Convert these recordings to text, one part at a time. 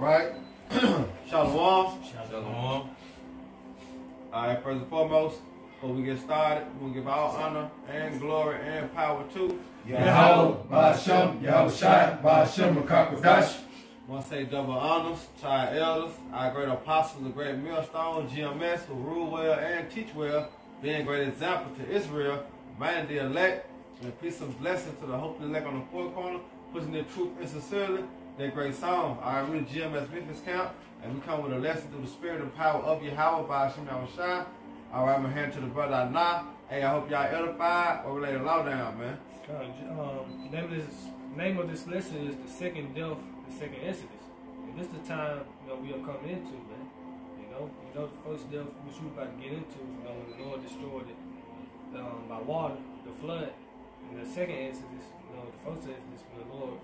right. Shalom. Shalom. Alright, first and foremost, before we get started, we'll give all honor and glory and power to Yahweh, Ba'ashem, Yahushai, Ba'ashem, Makakodash. I want to say double honors to our elders, our great apostles, the great millstone, GMS, who rule well and teach well, being a great example to Israel, minding the elect, and peace and blessing to the hopeful elect on the four corner, pushing their truth and sincerely. Their great song, I read GMS Memphis Camp, and we come with a lesson through the spirit and power of Yahweh by Hashem Yahushai. All right, I'm going to hand to the brother Anah. Hey, I hope y'all edified or related lowdown, man. Name of this lesson is the second death, the second Exodus. And this is the time we are coming into, man. You know the first death which we're about to get into, when the Lord destroyed it by water, the flood. And the second Exodus, the first Exodus, when the Lord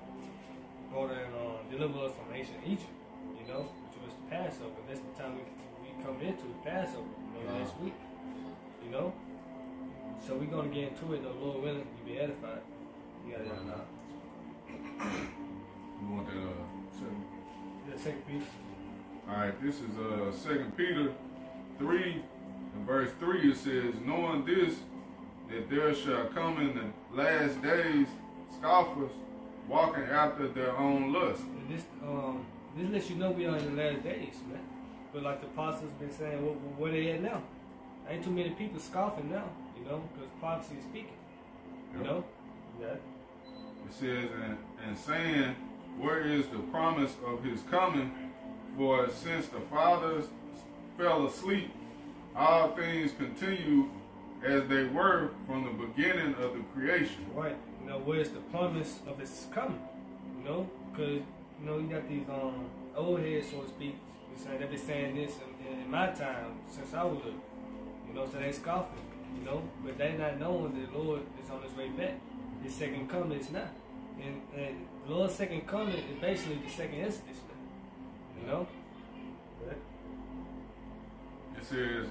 brought and delivered us from ancient Egypt, which was the Passover. That's the time we come into the Passover, next week, So we're going to get into it, the Lord willing, you be edified. You got it. You want that second? Yeah, 2 Peter. Alright, this is 2 Peter 3, and verse 3, it says, knowing this, that there shall come in the last days scoffers, walking after their own lust. And this lets you know we are in the last days, man. But like the apostles been saying, where they at now? Ain't too many people scoffing now, because prophecy is speaking. Yep. Yeah. It says, and saying, where is the promise of his coming? For since the fathers fell asleep, all things continue as they were from the beginning of the creation. Right. Where's the promise of his coming? Because you got these old heads, so to speak. They've been saying this in my time since I was little. So they scoffing. But they not knowing that the Lord is on his way back. His second coming is not. And the Lord's second coming is basically the second Exodus. It says,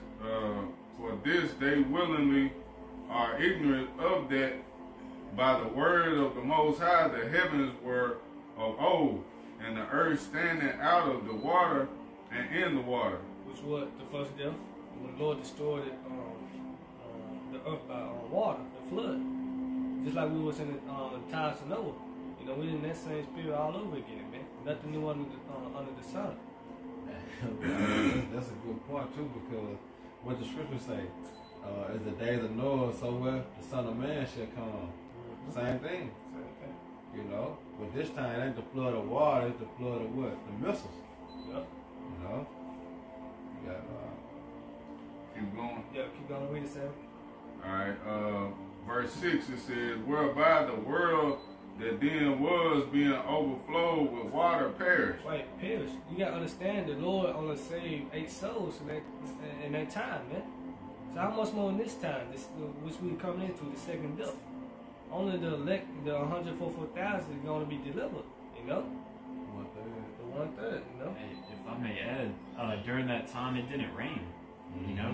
for this they willingly are ignorant of that by the word of the Most High the heavens were of old, and the earth standing out of the water and in the water. Which was the first death, when the Lord destroyed it, the earth by water, the flood. Just like we was in the times of Noah. We in that same spirit all over again, man. Nothing new under the sun. That's a good point too, because what the scriptures say, as the days of Noah, so well the Son of Man shall come. Same thing. But this time it ain't the flood of water, it's the flood of what? The missiles. Yep. You got Keep going. Yeah, keep going. Read it, Sam. Alright, verse 6 it says, whereby the world that then was being overflowed with water perished. Right, perish. You gotta understand the Lord only saved 8 souls in that time, man. So how much more in this time, which we coming into the second death? Only the elect, the 144,000 is gonna be delivered, One-third. The 1/3, Hey, if I may add, during that time it didn't rain.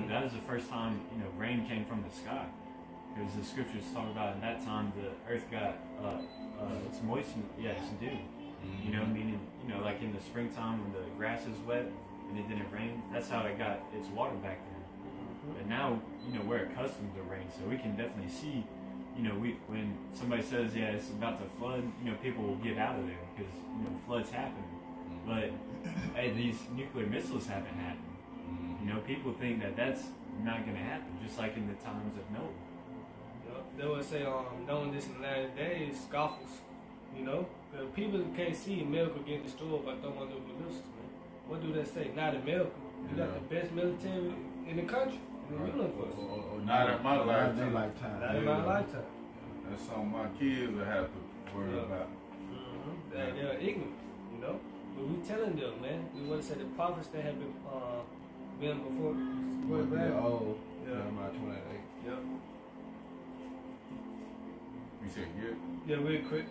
That is the first time rain came from the sky. Because the scriptures talk about in that time the earth got it's moistened, it's dew. Meaning like in the springtime when the grass is wet and it didn't rain, that's how it got its water back then. But now we're accustomed to rain, so we can definitely see. When somebody says it's about to flood, people will get out of there because floods happen. But hey, these nuclear missiles haven't happened. People think that that's not going to happen, just like in the times of Noah. They would say, knowing this in the last days, scoffers, the people can't see America getting destroyed by throwing nuclear missiles, man. What do they say? Not America. You got the best military in the country, in the universe. Not in my lifetime. Not in my lifetime. That's something my kids will have to worry about. They're ignorant, But we telling them, man. We want to say the prophets that have been before. Jeremiah 28. Yep. You said good? Yeah, real quick.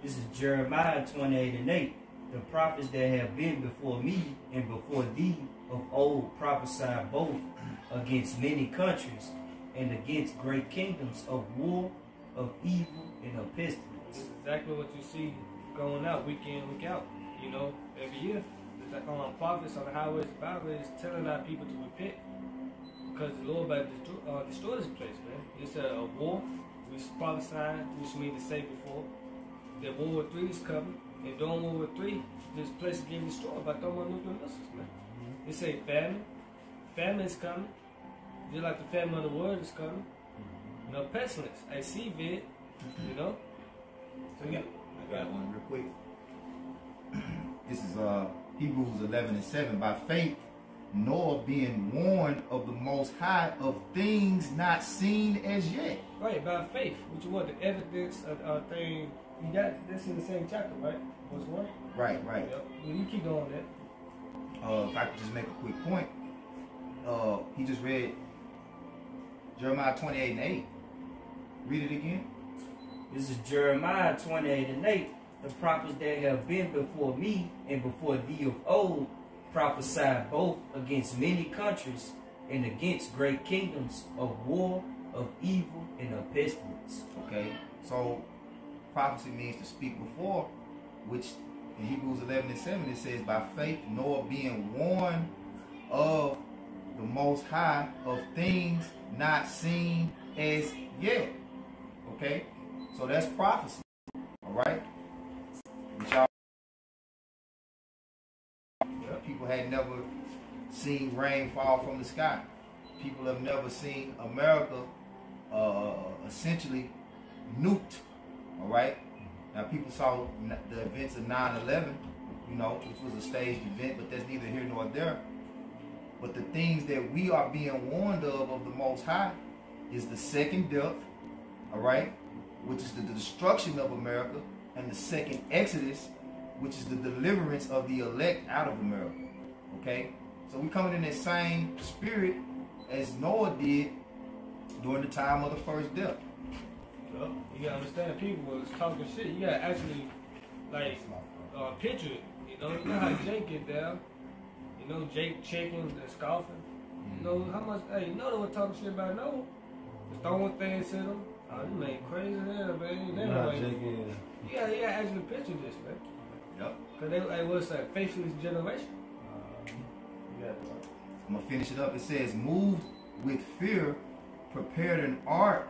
This is Jeremiah 28:8. The prophets that have been before me and before thee of old prophesied both against many countries and against great kingdoms of war of evil, and of This pestilence. is exactly what you see going out week in, week out. You know, every year. It's like prophets on the highways and byways telling our people to repent. Because the Lord about to destroy this place, man. It's a war. We prophesied, which means to say before, that World War III is coming. And during World War III, this place is getting destroyed by thermonuclear missiles, man. They say famine. Famine is coming. Just like the famine of the world is coming. You know, pestilence. I see vid. You know? So yeah. I got one real quick. This is Hebrews 11:7. By faith, Noah being warned of the Most High of things not seen as yet. Right, by faith, which you want the evidence of a thing. You got this in the same chapter, right? What's one? Right. Yep. Well, you keep going there. If I could just make a quick point, he just read Jeremiah 28:8. Read it again. This is Jeremiah 28:8. The prophets that have been before me and before thee of old prophesied both against many countries and against great kingdoms of war, of evil, and of pestilence. Okay, so prophecy means to speak before, which in Hebrews 11:7 it says, by faith Noah being warned of the Most High of things not seen as yet. Okay, so that's prophecy. All right, which y'all, people had never seen rain fall from the sky. People have never seen America essentially nuked. All right. Now people saw the events of 9/11, you know, which was a staged event, but that's neither here nor there. But the things that we are being warned of the Most High is the second death, all right, which is the destruction of America, and the second Exodus, which is the deliverance of the elect out of America. Okay, so we coming in that same spirit as Noah did during the time of the first death. Yep. You gotta understand, people was talking shit. You gotta actually, like, picture it. You know how Jake get down. You know, Jake checking and scoffing. You know how much, hey, you know they were talking shit about Noah. Just throwing things at him. Oh, you made crazy hell, man. Yeah, actually picture this, man. Yep. Cause they was a faithless generation. I'm gonna finish it up. It says, moved with fear, prepared an ark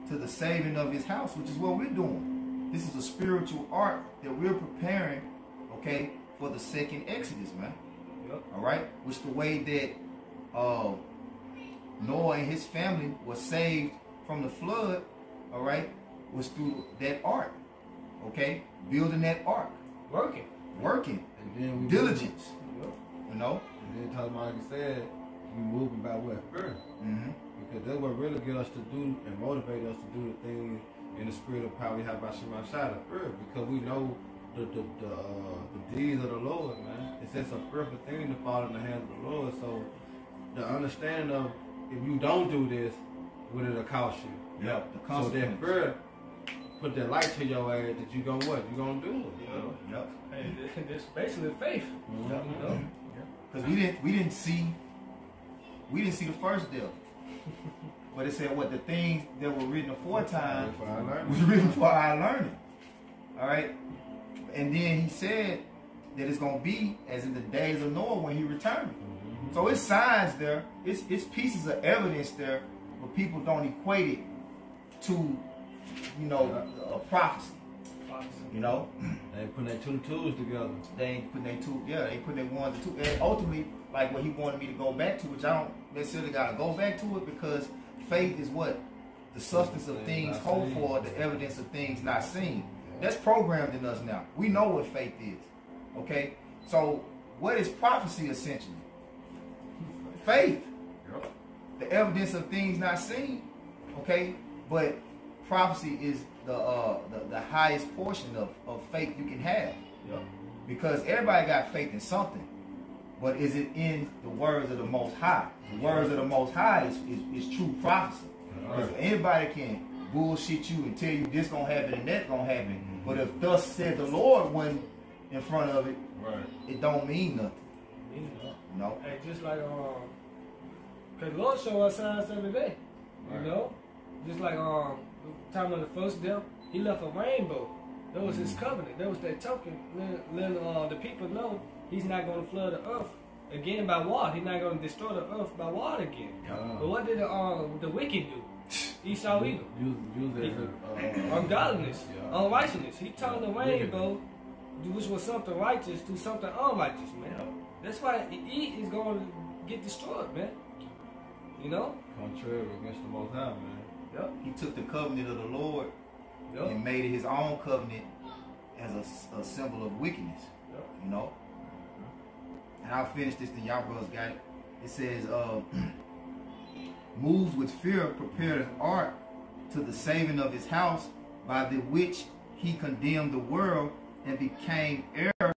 to the saving of his house, which is what we're doing. This is a spiritual ark that we're preparing, okay, for the second Exodus, man. Yep. All right, which the way that Noah and his family was saved from the flood, all right, was through that ark, okay, building that ark, working, And then we diligence, Yep. you know. And then talking about, like you said, we moving by what? Fear. Because that's what really get us to do and motivate us to do the things in the spirit of power we have by Shema Shada. Fear. Because we know the deeds of the Lord, man. It's just a fearful thing to fall in the hands of the Lord. So the understanding of if you don't do this, what it'll cost you. Yep. The So consequence. that fear put that light to your ass that you gonna what? You gonna do it. You know? Yep. Hey, this basically faith. Yep. You know? Because we didn't see the first death. But it said what the things that were written aforetime For our learning. was written for our learning. All right. And then he said that it's gonna be as in the days of Noah when he returned. So it's signs there. It's pieces of evidence there, but people don't equate it to, you know, a prophecy. You know. They putting their two tools together. They ain't putting their two, they ain't putting their ones and two. And ultimately, like what he wanted me to go back to, which I don't necessarily gotta go back to it, because faith is what? The substance of things hoped for, the evidence of things not seen. That's programmed in us now. We know what faith is. Okay? So what is prophecy essentially? Faith. Yep. The evidence of things not seen. Okay? But prophecy is the highest portion of faith you can have. Yep. Because everybody got faith in something. But is it in the words of the Most High? The words of the Most High is true prophecy. Because anybody can bullshit you and tell you this gonna happen and that gonna happen. But if thus said the Lord wasn't in front of it, Right. it don't mean nothing. You know? You know? Hey, just like cause the Lord show us signs every day. You Right. know? Just like time of the first death, he left a rainbow. That was his covenant. That was that token, letting the people know he's not going to flood the earth again by water. He's not going to destroy the earth by water again. But what did the wicked do? Esau Edom. Ungodliness, unrighteousness. He turned the rainbow, which was something righteous, to something unrighteous, man. That's why he is going to get destroyed, man. You know? Contrary against the Most High, man. Yep. He took the covenant of the Lord Yep. and made it his own covenant as a symbol of wickedness. Yep. You know? And I'll finish this, then y'all brothers got it. It says, moves with fear prepared an ark to the saving of his house, by the which he condemned the world and became heir,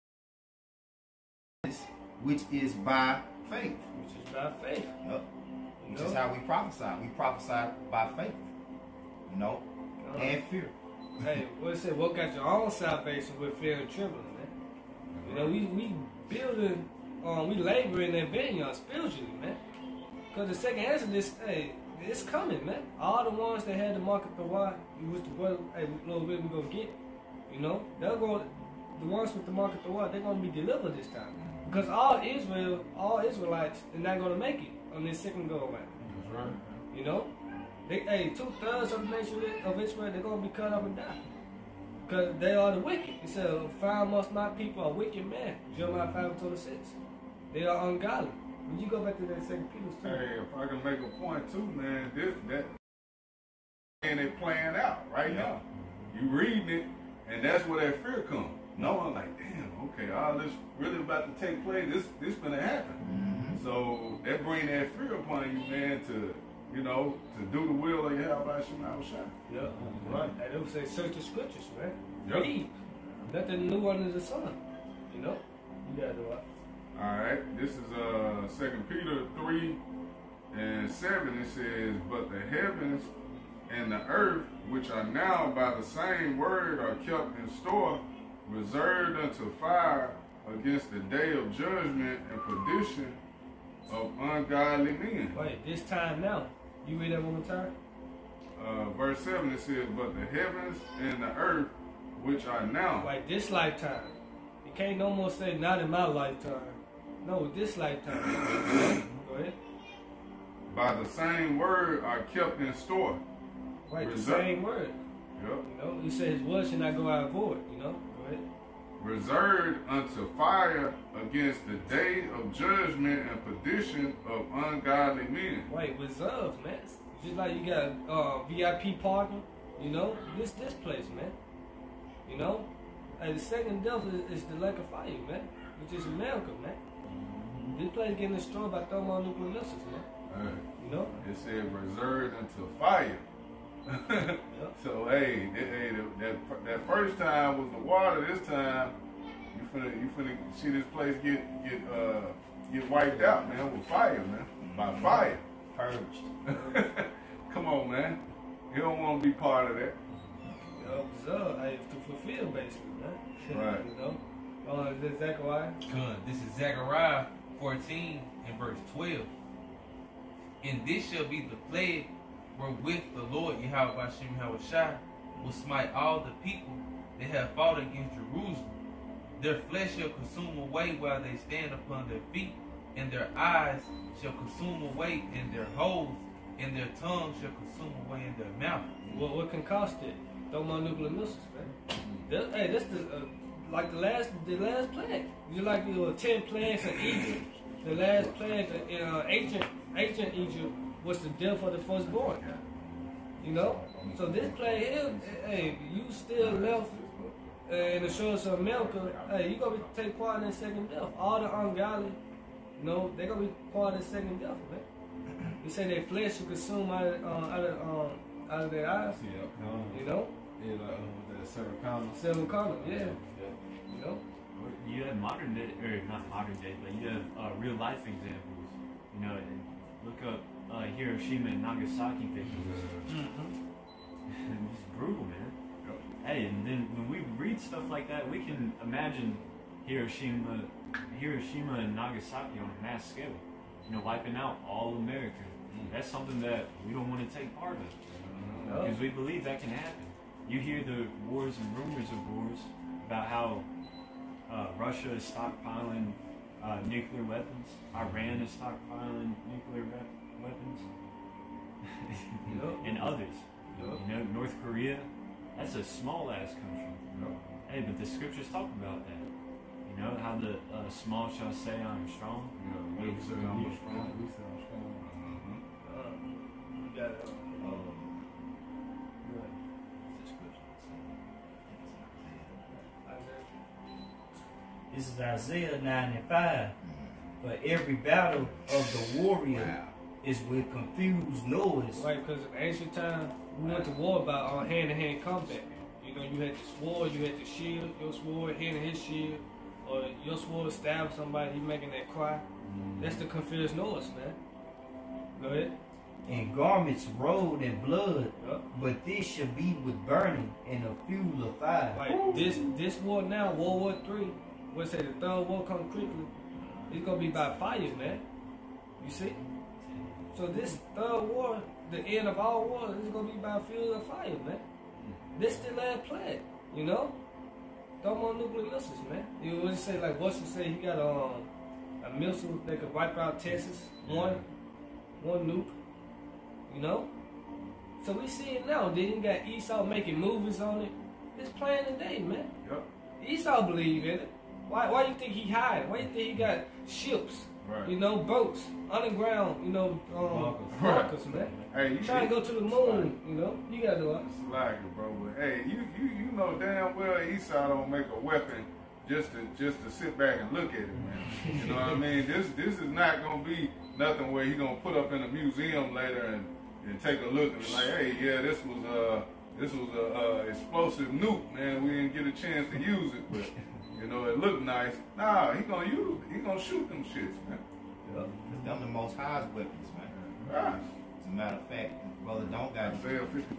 which is by faith. Which is by faith. Yep. Which is how we prophesy. We prophesy by faith. You know? And fear. Hey, what it said, work out your own salvation with fear and trembling, man. You know, we building, we labor in that vineyard spiritually, man. Because the second answer this, hey, it's coming, man. All the ones that had to market the why, which the brother, hey, Lord, we gonna get, you know, they're going, the ones with the market the why, they're gonna be delivered this time. Because all Israelites are not gonna make it on this second go around. That's right. You know? Hey, 2/3 of the nation of Israel, they're going to be cut off and die. Because they are the wicked. It says, 5 amongst my people are wicked men. Jeremiah 5:26. They are ungodly. When you go back to that 2 Peter 2. Hey, if I can make a point too, man, and it playing out right now. You reading it, and that's where that fear comes. Knowing like, damn, okay, all this really about to take place. This gonna happen. Mm-hmm. So that bring that fear upon you, man, to to do the will of Yahweh Shema Shai. Yeah, right. And they would say, search the scriptures, man. Yep. Read. Nothing new under the sun. You know? You gotta do it. Alright, this is 2 Peter 3:7. It says, but the heavens and the earth, which are now by the same word, are kept in store, reserved unto fire against the day of judgment and perdition of ungodly men. Wait, this time now. You read that one more time? Verse 7, it says, but the heavens and the earth, which are now. Like this lifetime. You can't no more say, not in my lifetime. No, this lifetime. Go ahead. By the same word are kept in store. Right, the Reserve. same word. Yep. You know, he said his word should not go out void. You know, go ahead. Reserved unto fire against the day of judgment and perdition of ungodly men. Right, reserved, man. Just like you got VIP parking. You know, this place, man. You know, and the second death is the lake of fire, man, which is America, man. This place getting destroyed by thermonuclear missiles, man. You know? It said reserved unto fire. So hey, that first time was the water. This time you finna see this place get wiped out, man, with fire, man. By fire. Purged. Come on, man. You don't want to be part of that. Observe, to fulfill, basically, man. Right. You know? Is this Zechariah? Good. This is Zechariah 14 and verse 12. And this shall be the plague wherewith the Lord Yahweh Hashem Shai will smite all the people that have fought against Jerusalem. Their flesh shall consume away while they stand upon their feet, and their eyes shall consume away in their holes, and their tongue shall consume away in their mouth. What can cost it? Thermonuclear missiles, man. Hey, that's like the last plague. You like the 10 plagues in Egypt. The last plague in ancient Egypt was the death of the firstborn. You know? So this plague here, hey, you still left in the shores of America, hey, you gonna take part in that second death. All the ungodly, you know, they gonna be part of the second death, man. You say their flesh should consume out of their eyes. Yeah. You know? Yeah, like the Seven condom, yeah. You know? You have modern day, or not modern day, but you have real life examples. You know, and look up Hiroshima and Nagasaki victims. It's brutal, man. Hey, and then when we read stuff like that, we can imagine Hiroshima and Nagasaki on a mass scale. You know, wiping out all America. That's something that we don't want to take part of. Because we believe that can happen. You hear the wars and rumors of wars about how Russia is stockpiling nuclear weapons. Iran is stockpiling nuclear weapons. And others. You know, North Korea, that's a small ass country. Hey, but the scriptures talk about that. You know, how the small shall say I am strong. Yeah, we say I'm strong. You got it. This is Isaiah 9 and 5. For every battle of the warrior is with confused noise. Right, because in ancient time, we went to war about hand-to-hand combat. You know, you had the sword, you had the shield, your sword hitting his shield, or your sword stab somebody, he making that cry. That's the confused noise, man. Go ahead. And garments rolled in blood, Yup. but this shall be with burning and a fuel of fire. Like this war now, World War III, what's that, the third war come quickly, it's gonna be by fire, man. You see? So this third war, the end of all wars, is gonna be by fuel of fire, man. This the last plague, you know? Thermonuclear missiles, man. You would say like Washington say he got a missile that could wipe out Texas, one nuke, you know? So we see it now. Then you got Esau making movies on it. It's playing today, man. Yep. Esau believe in it. Why you think he hiding? Why you think he got ships? Right. You know, boats, underground, you know, bunkers, man. Hey, you Trying to go to the moon, you know. You gotta do it. It's like it, bro. But hey, you know damn well Esau don't make a weapon just to sit back and look at it, man. You know what I mean? This is not gonna be nothing where he gonna put up in a museum later and take a look and be like, hey, yeah, this was a explosive nuke, man. We didn't get a chance to use it, but you know it looked nice. Nah, he gonna use it. He gonna shoot them shits, man. Because them the most highest weapons, man. Right. As a matter of fact, Brother Don't got Isaiah 50.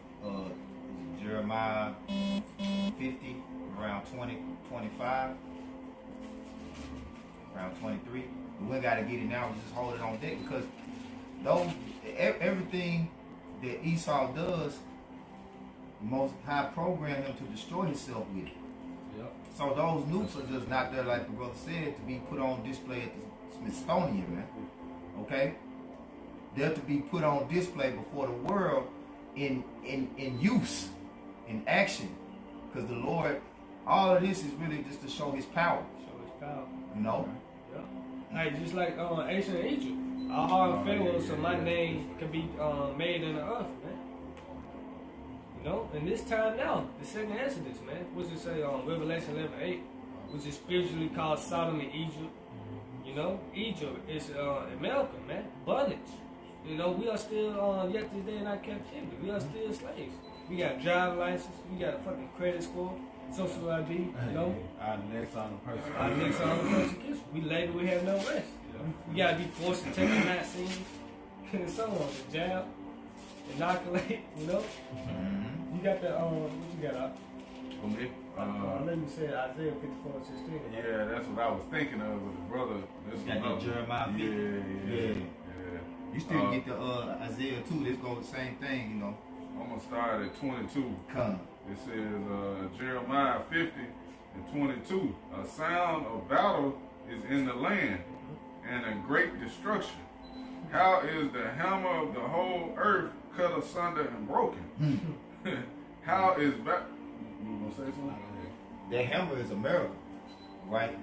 Jeremiah 50, around 20, 25, around 23. We got to get it now. We just hold it on deck because everything that Esau does, Most High program him to destroy himself with it. Yep. So those nukes are just not there, like the brother said, to be put on display at the Smithsonian, man. Okay? They're to be put on display before the world in use, in action. Because the Lord, all of this is really just to show his power. Show his power. You know? Yeah. Hey, just like ancient Egypt. Our hard Pharaoh, so my name can be made in the earth, man. You know? And this time now, the second Exodus, man. What's it say on Revelation 11:8, which is spiritually called Sodom and Egypt. You know? Egypt is America, man. Bondage. You know, we are still, yet this day in our captivity. We are still slaves. We got driver's license. We got a fucking credit score, social ID, you know? Our next on the person. Our next on the persecution. We labor, we have no rest. We gotta be forced to take the vaccines and so on. The jab, inoculate, you know? You got the, what you got up? For me? I know you said Isaiah 54:16. Yeah, that's what I was thinking of with the brother. This Got another- that Jeremiah 50. Yeah. You still get the Isaiah 2. This goes the same thing, you know. I'm gonna start at 22. Come. It says Jeremiah 50 and 22. A sound of battle is in the land, and a great destruction. How is the hammer of the whole earth cut asunder and broken? How is You gonna say something? That hammer is America, right?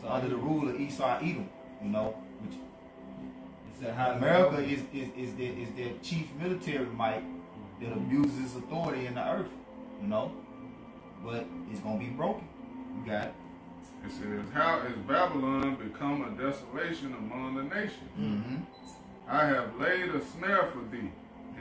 Under the rule of Esau Edom, you know, which America is their chief military might that abuses authority in the earth, you know. But it's gonna be broken. You got it. It says, how is Babylon become a desolation among the nations? I have laid a snare for thee,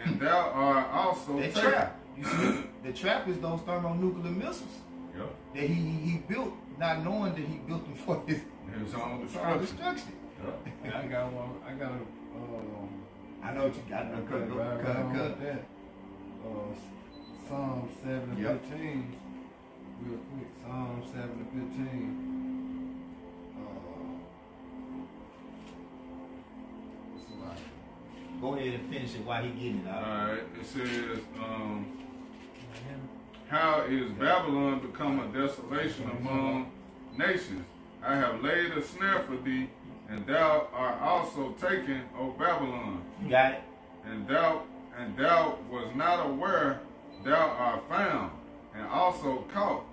and thou art also The taken. trap. You see, the trap is those thermonuclear missiles Yep. that he built, not knowing that he built them for his His own for destruction. destruction. Yep. I got one. I got a. I know what you got. Cut. That. Psalm 7 and Yep. 15. Real quick. Psalm 7 and 15. Go ahead and finish it while he getting it out. Alright, it says, How is Babylon become a desolation among nations? I have laid a snare for thee, and thou art also taken, O Babylon. You got it? And thou was not aware, thou art found, and also caught.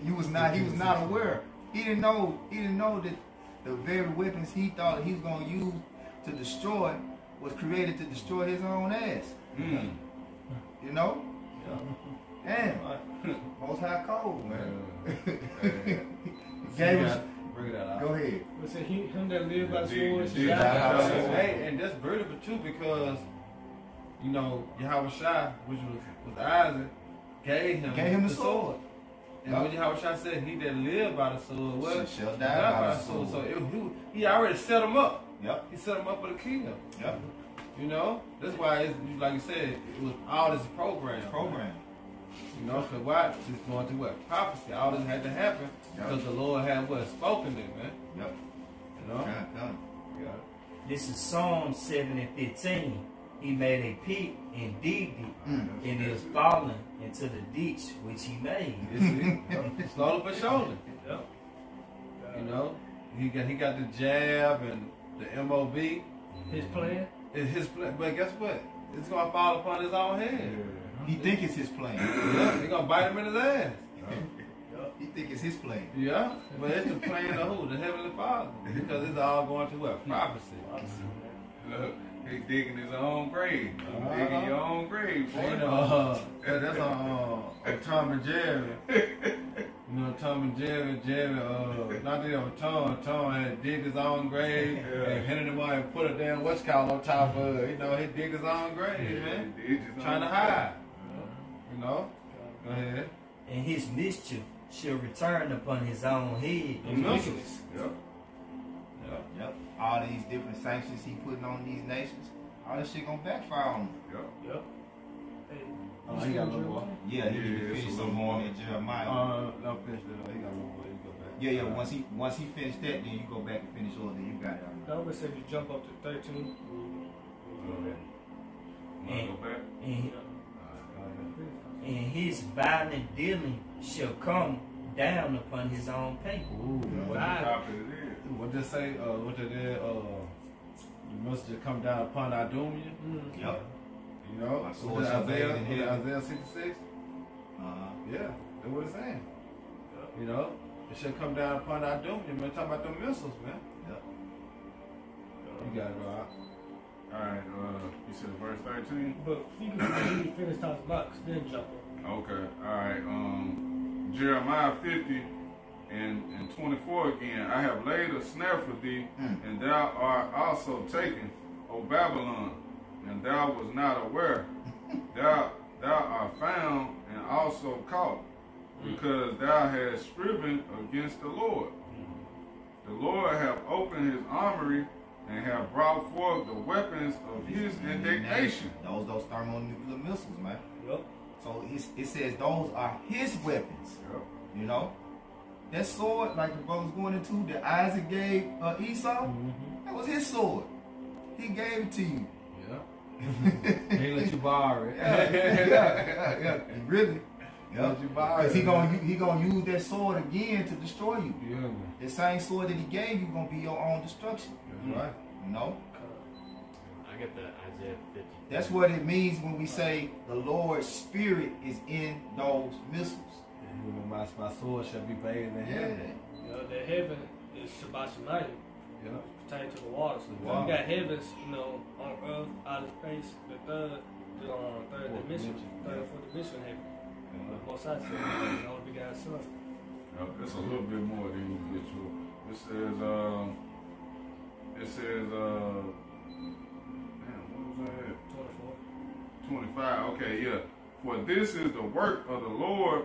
He was not aware. He didn't know that the very weapons he thought he was gonna use to destroy was created to destroy his own ass. Mm. You know? Yeah. Damn. Most high cold, man. Gave us. Bring it out. Go ahead. But say him that live by Yeah, sword, yeah, shall die by sword. Hey, and that's beautiful too because, you know, Yahweh Shai, which was Isaac, gave him the sword. And when Yahweh Shai said, he that live by the sword, well, Shall die by the sword. So he already set him up. Yep. He set him up for the kingdom. Yep. You know? That's why, it's, like you said, it was all this program. Program. You know, because why? It's going to what? Prophecy. All this had to happen because the Lord had what? Spoken it, man. Yep. You know? Yeah. This is Psalm 7 and 15. He made a pit and digged it, and it was fallen into the ditch which he made. It's slowly but surely. Yep. You know? He got the jab and the MOB. His plan. It's his plan. But guess what? It's going to fall upon his own head. He think it's his plan. Yeah, they're going to bite him in his ass. He think it's his plan. Yeah, but it's the plan of who? The Heavenly Father. Because it's all going to what? Prophecy. Look, he digging his own grave. Uh-huh. Digging your own grave, boy. You know, that's on Tom and Jerry. You know, Tom and Jerry, not that on Tom had dig his own grave and handed him out and put a damn what's called on top of it. You know, he dig his own grave, man. Trying to hide. You know? Go ahead. And his mischief shall return upon his own head. Yep. Yep. All these different sanctions he putting on these nations, all this shit gonna backfire on him. Yep. Hey, He got a little more. Yeah, he Yeah, need to it's finish a some little more more. in Jeremiah. No, finish that. He got a little more. You go back. Yeah. Once he finished that, then you go back and finish all that you got it. I always said you jump up to 13. Wanna go back? And his violent dealing shall come down upon his own people. Ooh, What Right. topic it is? what did say? What did it? You must just come down upon our doom. Yep. You know, My sword was it shall bathe Isaiah? in Was it hell. Isaiah 66? Yeah, that's what it's saying. You know, it should come down upon our doom. Man, talking about the missiles, man. Yep. You gotta go out. Alright, you said verse 13? But you can finish talking about then jump up. Okay, alright. Jeremiah 50 and 24 again. I have laid a snare for thee, and thou art also taken, O Babylon, and thou was not aware. thou art found and also caught, because thou hast striven against the Lord. The Lord hath opened his armory and have brought forth the weapons of his indignation. Those thermonuclear missiles, man. Yep. So it says those are his weapons. Yep. You know, that sword, like the brother's going into, that Isaac gave Esau, that was his sword. He gave it to you. Yeah. He let you borrow it. Yeah. Really. He let you borrow Because it. he gonna use that sword again to destroy you. Yeah, man. The same sword that he gave you gonna be your own destruction. That's right. You know? I get the Isaiah 50. That's what it means when we say the Lord's spirit is in those missiles. And my sword shall be bathed in heaven. You know, the heaven is Shabbat Shemayim. Yeah. Pertaining to the waters. The You water. got heavens, you know, on earth, outer space, the third dimension, third and fourth dimension heaven. Most I said, the only begotten Son. Yep, it's a little bit more than you get to. It says, damn, what was that? 24. 25, okay, yeah. For this is the work of the Lord,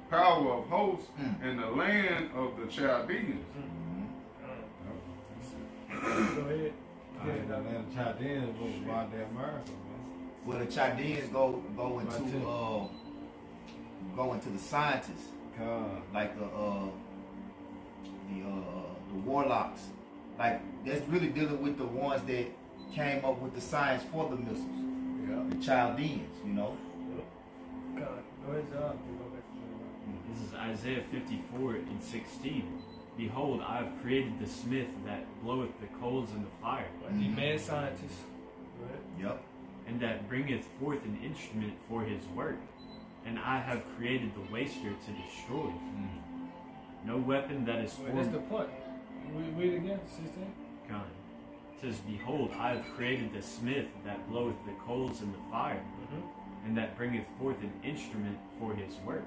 power of hosts, in the land of the Chaldeans. Go ahead. That land of Chaldeans was about that America, man. Well, the Chaldeans go into the scientists, like the warlocks. Like that's really dealing with the ones that came up with the science for the missiles. Yeah. The Chaldeans, you know. Go ahead, John. Isaiah 54:16. Behold, I have created the smith that bloweth the coals in the fire, Like the mad scientist. Right? Yep. and that bringeth forth an instrument for his work. And I have created the waster to destroy. No weapon that is Wait, that's the formed. point. Read it again, 16. Con. It says, Behold, I have created the smith that bloweth the coals in the fire, and that bringeth forth an instrument for his work.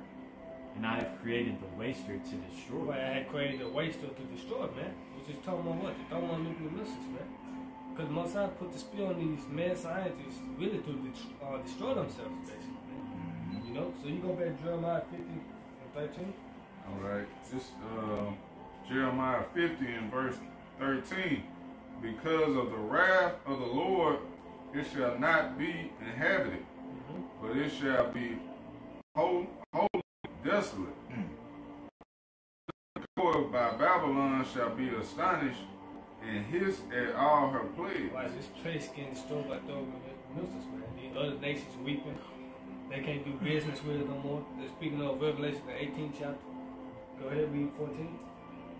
And I have created the waster to destroy. Right, I had created a waster to destroy, man. We just talking about what? To throw on nuclear missiles, man. Because most I put the spill on these mad scientists really to destroy themselves, basically, man. You know? So you go back to Jeremiah 50 and 13. All right. This Jeremiah 50 and verse 13. Because of the wrath of the Lord, it shall not be inhabited, but it shall be wholly desolate. The Lord by Babylon shall be astonished and hiss at all her plagues. Right, this place getting destroyed by throwing missiles, man. These other nations weeping. They can't do business with it no more. They're speaking of Revelation, the 18th chapter. Go ahead, read 14.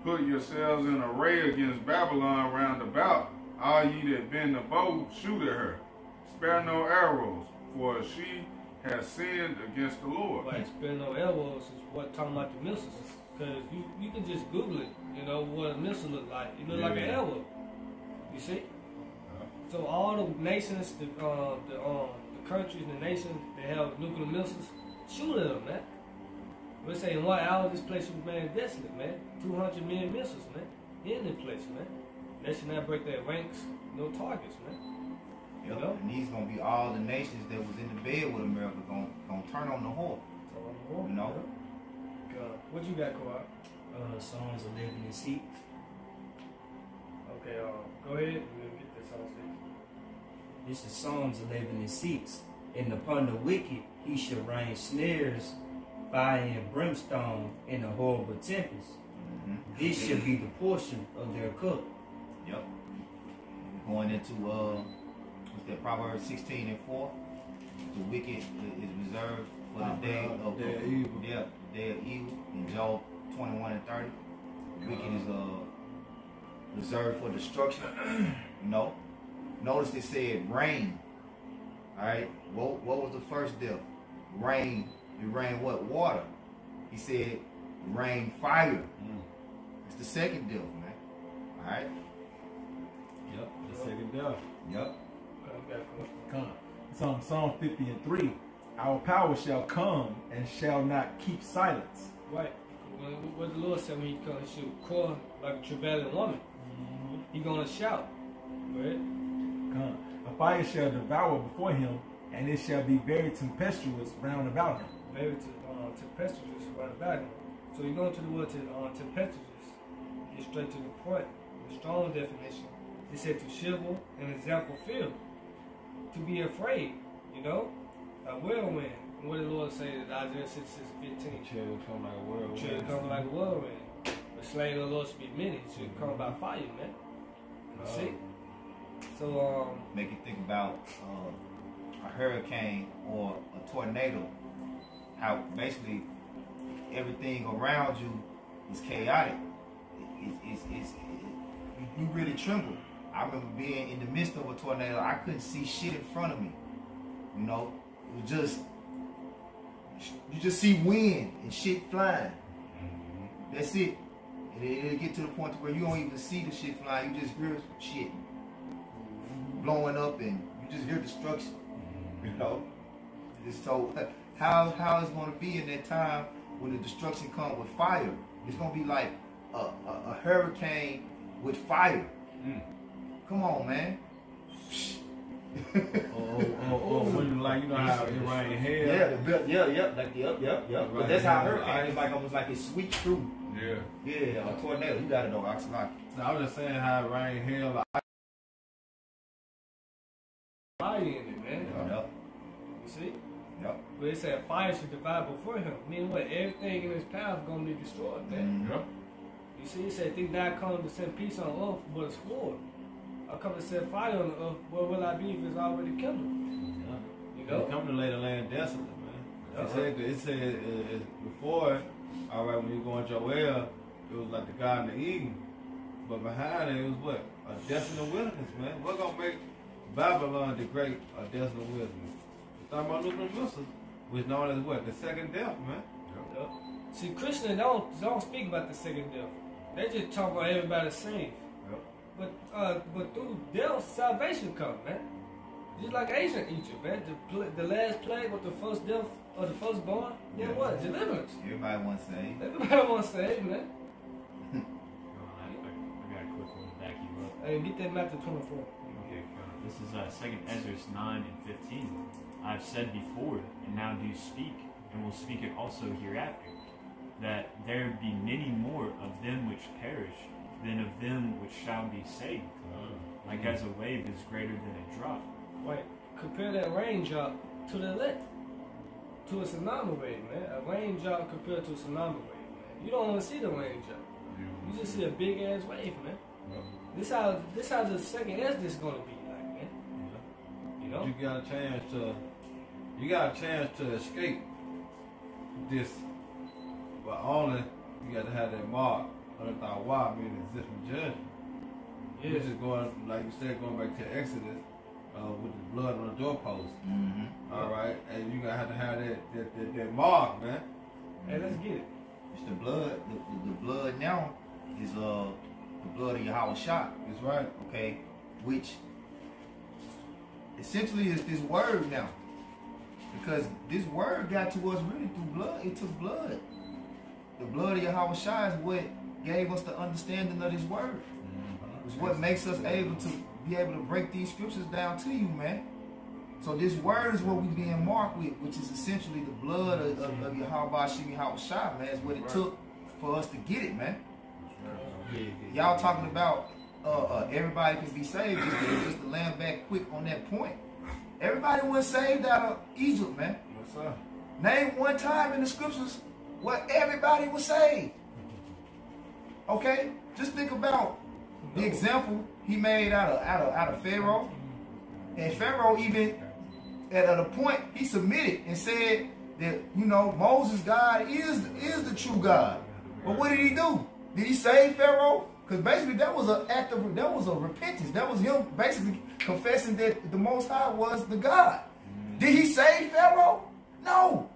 Put yourselves in array against Babylon round about. All ye that bend the bow, shoot at her. Spare no arrows, for she has sinned against the Lord. Right, spare no elbows is what talking about the missiles. Because you can just Google it, you know, what a missile look like. It look like an elbow. You see? So all the nations, the countries, the nations that have nuclear missiles, shoot at them, man. We're saying in 1 hour this place was made desolate, man. 200 million missiles, man. In the place, man. They should not break their ranks, no targets, man. Yep. You know? And these gonna be all the nations that was in the bed with America gonna turn on the whore. So, You know? What you got, Kawhi? Psalms 11 and 6. Okay, go ahead and we'll get this on stage. This is Psalms 11 and 6. And upon the wicked he shall rain snares, fire and brimstone, and a horrible tempest. This shall be the portion of their cup. Yep. Going into what's that, Proverbs 16 and 4. The wicked is reserved for the day of evil. Yeah, the day of evil. In Job 21 and 30. The wicked is reserved for destruction. You know. Notice it said rain. Alright. What was the first death? Rain. It rained what? Water. He said rain fire. It's the second death, man. Alright? Yep, the second death. Yep. Come. Psalm 50 and 3. Our power shall come and shall not keep silence. Right. What the Lord said when he comes, he should call like a travailing woman. He gonna shout. Right? Come. A fire shall devour before him, and it shall be very tempestuous round about him. Very tempestuous right about him. So you go into the word tempestuous, get straight to the point. The strong definition. It said to shiver, an example feel. To be afraid, you know? A whirlwind. And what did the Lord say in Isaiah 66:15? Chill will come like a whirlwind. Should come like a whirlwind. The slain of the Lord should be many. It should come by fire, man. You see? So, Make you think about a hurricane or a tornado. How basically everything around you is chaotic. You really tremble. I remember being in the midst of a tornado. I couldn't see shit in front of me. You know, it was just, you just see wind and shit flying. That's it. And it'll get to the point where you don't even see the shit flying. You just hear shit blowing up and you just hear destruction. You know? So how it's going to be in that time when the destruction comes with fire? It's going to be like a hurricane with fire. Come on, man. When you like, you know how it rain hell. But that's how a hurricane is like, almost like it sweeps through. Yeah. Yeah, a tornado. You got to know, Oxalaki. No, I was just saying how it rain hell. fire in it, man. Yep. You see? Yep. But it said fire should divide before him. Meaning what? Everything in his path is going to be destroyed, man. Yep. You see, it said, think that I come to send peace on earth, but a sword. I come to set fire on the earth, where will I be if it's already kindled? You He know? come to lay the land desolate, man. It said before All right, when you go in Joel, it was like the Garden of Eden. But behind it was what? A desolate wilderness, man. What's going to make Babylon the great desolate wilderness? The thermonuclear missile was known as what? The second death, man. Yep. See, Christians don't speak about the second death. They just talk about everybody saved. Yep. But through death, salvation comes, man. Just like ancient Egypt, man. The last plague with the first death of the firstborn. Yeah, what? Deliverance. Everybody wants to say. Everybody wants to say, man. I got a quick one to back you up. Hey, get that Matthew 24. Okay, this is 2 Ezra 9 and 15. I've said before, and now do speak, and will speak it also hereafter, that there be many more of them which perish than of them which shall be saved. Like as a wave is greater than a drop. Wait, compare that raindrop to the elect. To a tsunami wave, man. A raindrop compared to a tsunami wave, man. You don't want to see the raindrop. You just see a big ass wave, man. This how the second Exodus is gonna be like, man. You know? You got a chance to escape this, but only you got to have that mark under thy why, meaning existing judgment. Yeah. Which is going, like you said, going back to Exodus with the blood on the doorpost. All right, and you gotta have to have that mark, man. Hey, let's get it. It's the blood. The blood now is the blood of Yahweh Shah. That's right. Okay, which essentially is this word now, because this word got to us really through blood. It took blood. The blood of Yahweh Shah is what gave us the understanding of this word. It's what makes us able to be able to break these scriptures down to you, man. So this word is what we're being marked with, which is essentially the blood of Yahweh Shah, man. Is what it took for us to get it, man. Y'all talking about everybody can be saved. Just to land back quick on that point. Everybody was saved out of Egypt, man. Yes, sir. Name one time in the scriptures where everybody was saved. Okay? Just think about the example he made out of Pharaoh. And Pharaoh even at a point he submitted and said that, you know, Moses God is the true God. But what did he do? Did he save Pharaoh? Because basically that was a repentance. That was him basically confessing that the Most High was the God. Did he save Pharaoh? No.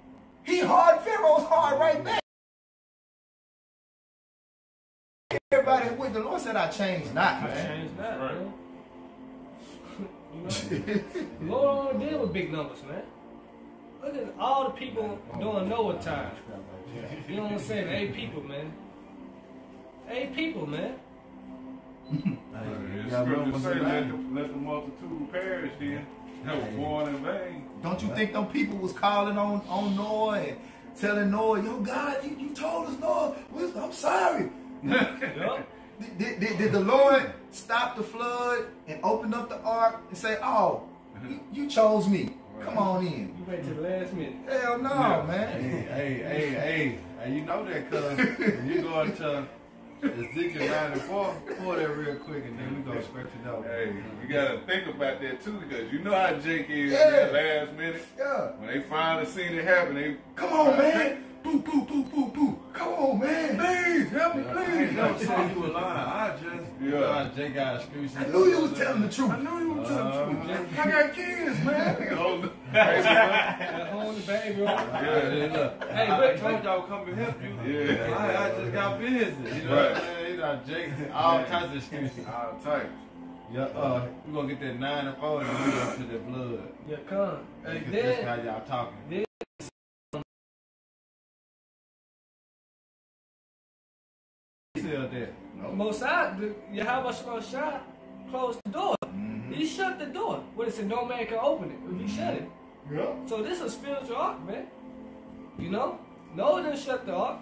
He hardened Pharaoh's heart right back. Everybody with the Lord said, I changed not, man. I changed that, Right. man. You know? Lord only deal with big numbers, man. Look at all the people during Noah time. You know what I'm saying? 8 people, man. 8 people, man. The scriptures say, let the multitude perish then. That was born in vain. Don't you think them people was calling on Noah and telling Noah, yo, God, you told us, Noah, I'm sorry. Yup. Did the Lord stop the flood and open up the ark and say, oh, you chose me. Come on in. You wait till the last minute. Hell no, man. Hey, you know that, cuz when you go into Ezekiel 94, pull that real quick and then we gonna scratch it out. Hey, you gotta think about that too, because you know how Jake is Yeah. in that last minute. Yeah. When they finally seen it happen, they Come on, man. Boo, boo, boo, boo, boo. Come on, man. please help me, I please. never said you were lying. I just Jake got excuses. I knew you was telling the truth. I know you were telling the truth. I got kids, man. Hold the Hold the baby on. Hey, I told y'all come and help you. Yeah. I just got busy. You know what I'm saying? You know, Jake, all types of excuses. All types. Yeah, we're gonna get that 9 and 4 and we go to the blood. Yeah, come. And Because that's then, how y'all talking. then Still there. Mosai, Yahweh Shah closed the door. He shut the door. What it said, no man can open it if he shut it. Yeah. So this is a spiritual ark, man. You know? Noah didn't shut the ark.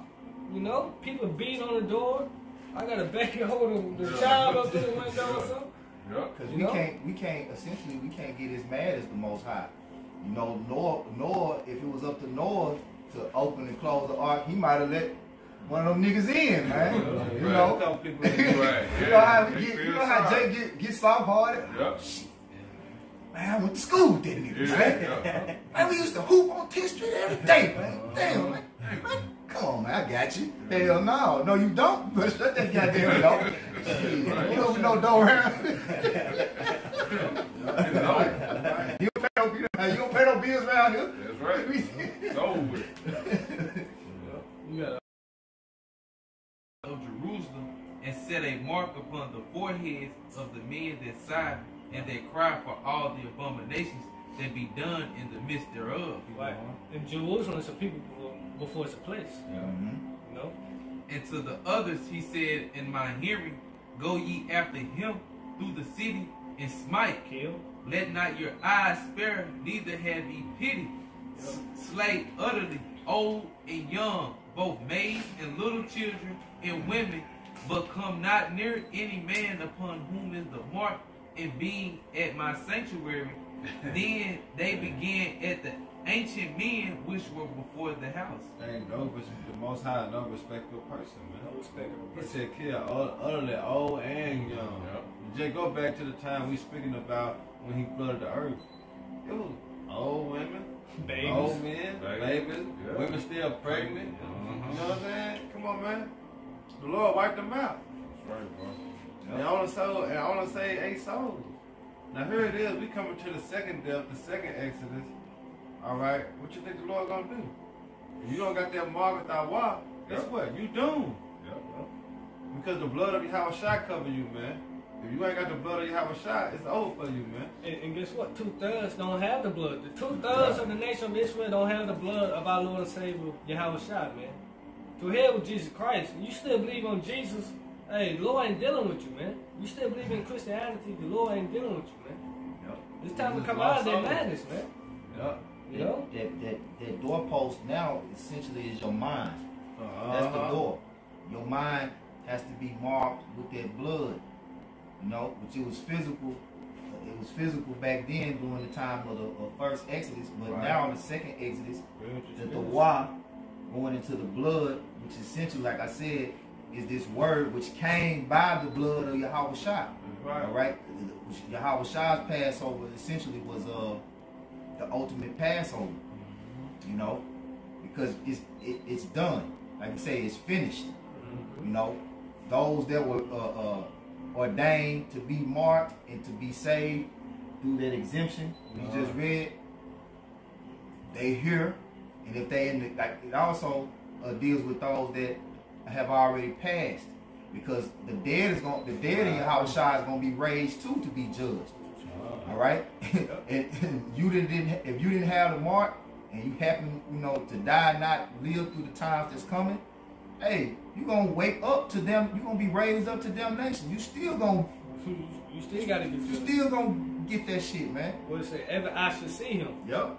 You know? People beat on the door. I got to back and hold the child up to the window or something. Yep. Because You we can't get as mad as the Most High. You know, Noah, if it was up to Noah to open and close the ark, he might have let one of them niggas in, man. You know, Couple people Right. you know how They you feel know how sorry. Jake get soft hearted. Yep. Man, I went to school with that nigga, man. Yeah. Man, we used to hoop on 10th Street every day, man. Damn, man. Come on, man, I got you. Hell no. No, you don't. But shut that goddamn door. You don't know door around. You don't pay no bills around here. That's right. It's over with. You got of Jerusalem, and set a mark upon the foreheads of the men that sigh and that cry for all the abominations that be done in the midst thereof. right. And Jerusalem is a people before it's a place. Mm-hmm. You know? And to the others he said in my hearing, go ye after him through the city and smite. Kill. Let not your eyes spare, neither have ye pity. Slay utterly old and young, both maids and little children and women, but come not near any man upon whom is the mark, and being at my sanctuary. Then they began at the ancient men which were before the house. Ain't no the Most High, no respectable person, man. No respect of a He person. said kill utterly old and young. Just go back to the time we speaking about when he flooded the earth. It was old women, Babies. old men, babies, Yeah. women still pregnant. Uh-huh. You know what I'm saying? Come on, man. The Lord wiped them out. That's right, bro. And I want to say 8 souls. Now here it is. We coming to the second death, the second Exodus. All right. What you think the Lord gonna do? If you don't got that mark at thy wall, guess what? You doomed. Yep. Because the blood of Yahweh Shai cover you, man. If you ain't got the blood of Yahweh Shai, it's over for you, man. And guess what? 2/3 don't have the blood. The 2/3 of the nation of Israel don't have the blood of our Lord and Savior, Yahweh Shai, man. To hell with Jesus Christ. You still believe on Jesus, hey, the Lord ain't dealing with you, man. You still believe in Christianity, the Lord ain't dealing with you, man. Yep. It's time to Jesus come out of that lost madness, man. Yep. You know? That doorpost now essentially is your mind. That's the door. Your mind has to be marked with that blood. You know, which it was physical. It was physical back then during the time of the first Exodus, but Right. now the second Exodus, the Dawah going into the blood, which essentially, like I said, is this word which came by the blood of Yahweh Shai. Right. All right, Yahweh Shai's Passover essentially was the ultimate Passover. You know, because it's done. Like you say, it's finished. You know, those that were ordained to be marked and to be saved through that exemption we just read, they here, and if they in the, like, it also deals with those that have already passed, because the dead in Yahweh Shai is going to be raised too to be judged. All right, and you if you didn't have the mark and you happen, you know, to die, not live through the times that's coming, hey, you gonna wake up to them. You gonna be raised up to damnation. You still gonna, You still gotta get you judged. still gonna get that shit, man. What it say? Every eye should see him. Yep.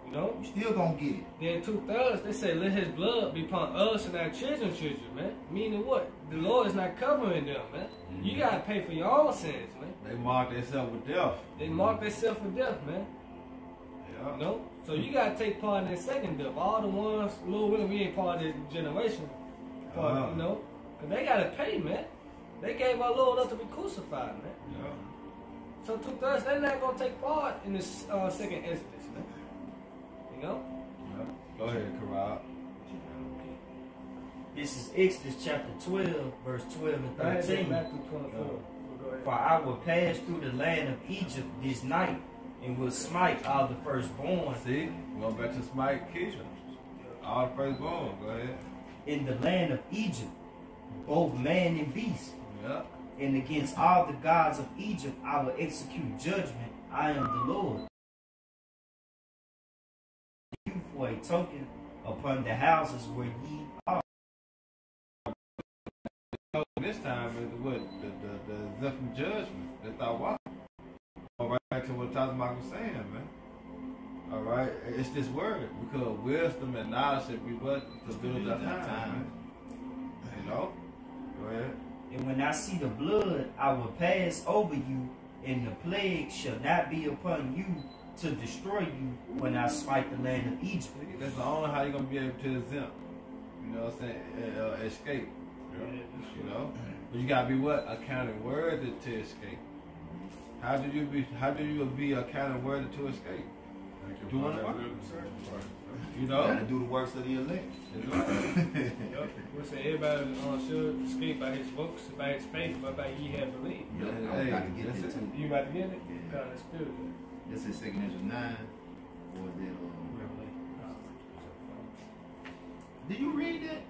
You know? You still gonna get it. Then 2/3, they say, let his blood be upon us and our children's children, man. Meaning what? The Lord is not covering them, man. You gotta pay for your own sins, man. They marked themselves with death. They mark themselves for death, man. Yeah. You know? So you gotta take part in that second death. All the ones, Lord willing, we ain't part of this generation. Part, you know? Because they gotta pay, man. They gave our Lord up to be crucified, man. Yeah. So 2/3, they're not gonna take part in this second Exodus, man. You know? Yeah. Go ahead, Karab. This is Exodus chapter 12, verse 12 and Go ahead, 13. Matthew 24. Go ahead. For I will pass through the land of Egypt this night, and will smite all the firstborn See, going back to Smite Keisha. All the firstborn. Go ahead. in the land of Egypt, both man and beast. Yeah. And against all the gods of Egypt I will execute judgment. I am the Lord. You for a token upon the houses where ye are. This time is what the exemption judgment. That's our walk. All right, back to what Tazmak was saying, man. All right, it's this word because wisdom and knowledge should be what to build that time. You know. Go ahead. And when I see the blood, I will pass over you, and the plague shall not be upon you to destroy you when I smite the land of Egypt. That's the only how you're gonna be able to exempt. You know what I'm saying? Escape. You know, but you gotta be what? Accounted worthy to escape. How do you be accounted worthy to escape? Doing the work. Sacrifice. You Gotta know? do the works of the elect. Yup. We say everybody should escape by his works, by his faith, but by ye have believed. Yep, Hey, I'm about to get that's it it. too. You about to get it? Yeah. God, that's good. This is 2 Ezra 9. Or is it, did you read that?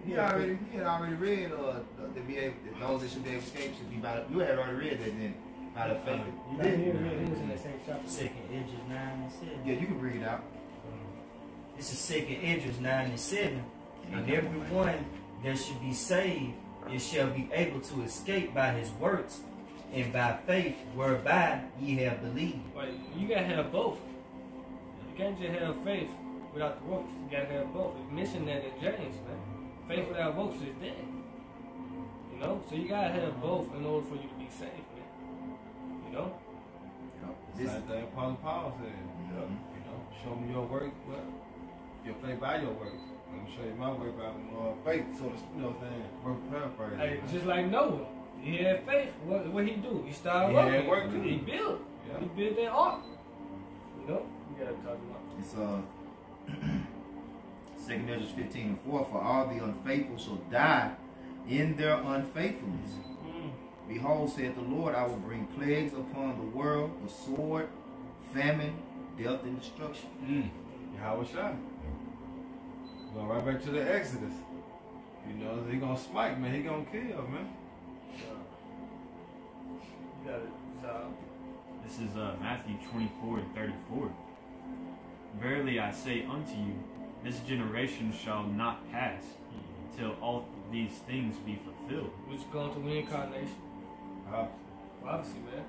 He had already read to be able, those that should be able to escape should be by, you had already read that then, by the faith. You did. He was in that same chapter. Second Edges 9 and 7. Yeah, you can bring it out. This is Second Edges 9 and 7. And everyone that should be saved, it shall be able to escape by his works and by faith whereby ye have believed. But you gotta have both. You can't just have faith without the works. You gotta have both. It's mentioned that in James, man. Faith without works is dead. You know? So you gotta have both in order for you to be saved, man. You know? This, Same thing Paul said. You know, show me your work, well, your faith by your works. Let me show you my work by faith. So, you know what I'm saying? Work paraphrase. Hey, just like Noah. He had faith. What he do? He started He working. had work too. He built. Yeah. He built that ark. You know? You gotta talk about. it's 2 Ezra 15 and 4. For all the unfaithful shall die in their unfaithfulness. Behold, saith the Lord, I will bring plagues upon the world, the sword, famine, death, and destruction. Yahweh Shai. Going right back to the Exodus. You know, he gonna smite, man. He gonna kill, man. You gotta resolve. This is Matthew 24 and 34. Verily I say unto you, this generation shall not pass till all these things be fulfilled. Which going to reincarnation. Obviously, man.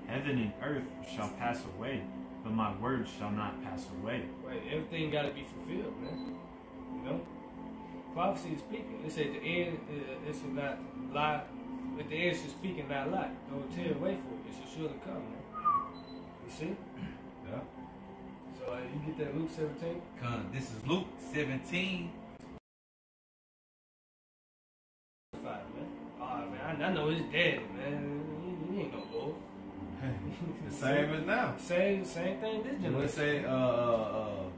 Heaven and earth shall pass away, but my words shall not pass away. Right, everything got to be fulfilled, man. You know, prophecy is speaking. It said the end, it should not lie. But the end should speak and not lie. Don't tear away for it. It should surely come, man. You see? Yeah. So you get that Luke 17. This is Luke 17. 5, man. Oh man, I know his daddy, man. He ain't no Lord. The same as now. Same thing this You know, generation. say, our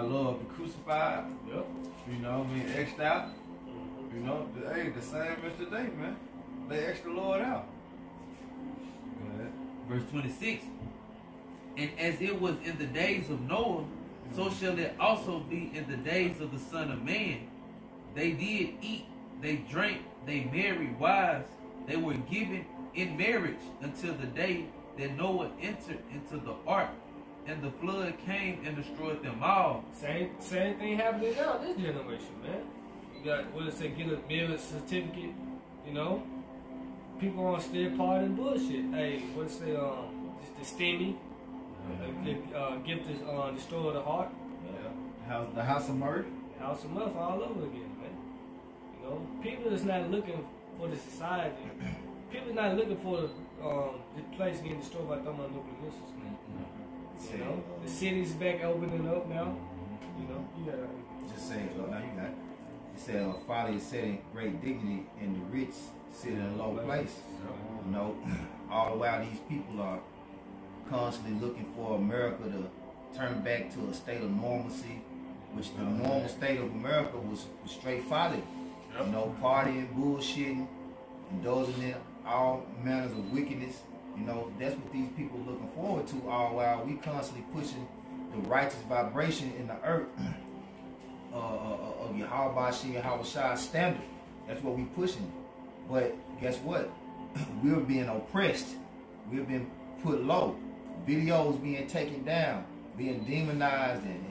Lord be crucified, Yep. you know, being X'd out. You know, the same as today, man. They X the Lord out. Go ahead. Verse 26. And as it was in the days of Noah, so shall it also be in the days of the Son of Man. They did eat, they drank, they married wives, they were given in marriage until the day that Noah entered into the ark, and the flood came and destroyed them all. Same thing happening now this generation, man. You got what it say, get a marriage certificate, you know. People on still partying bullshit. Hey, what it say, the STEMI, gift is destroy the heart. Yeah. The house of murder. House of Muff all over again, man. You know, people is not looking for the society. People is not looking for the place getting destroyed by thermonuclear missiles, man. You know, the city's back opening up now. You know, you gotta Just say, now you got it. It said, folly is setting great dignity, and the rich sit in a low place. You know, all the while these people are constantly looking for America to turn back to a state of normalcy, which the normal state of America was straight folly. You know, partying, bullshitting, indulging in all manners of wickedness. You know, that's what these people are looking forward to, all while we constantly pushing the righteous vibration in the earth of Yahweh Shai's standard. That's what we pushing. But guess what? We're being oppressed. We're being put low. Videos being taken down, being demonized and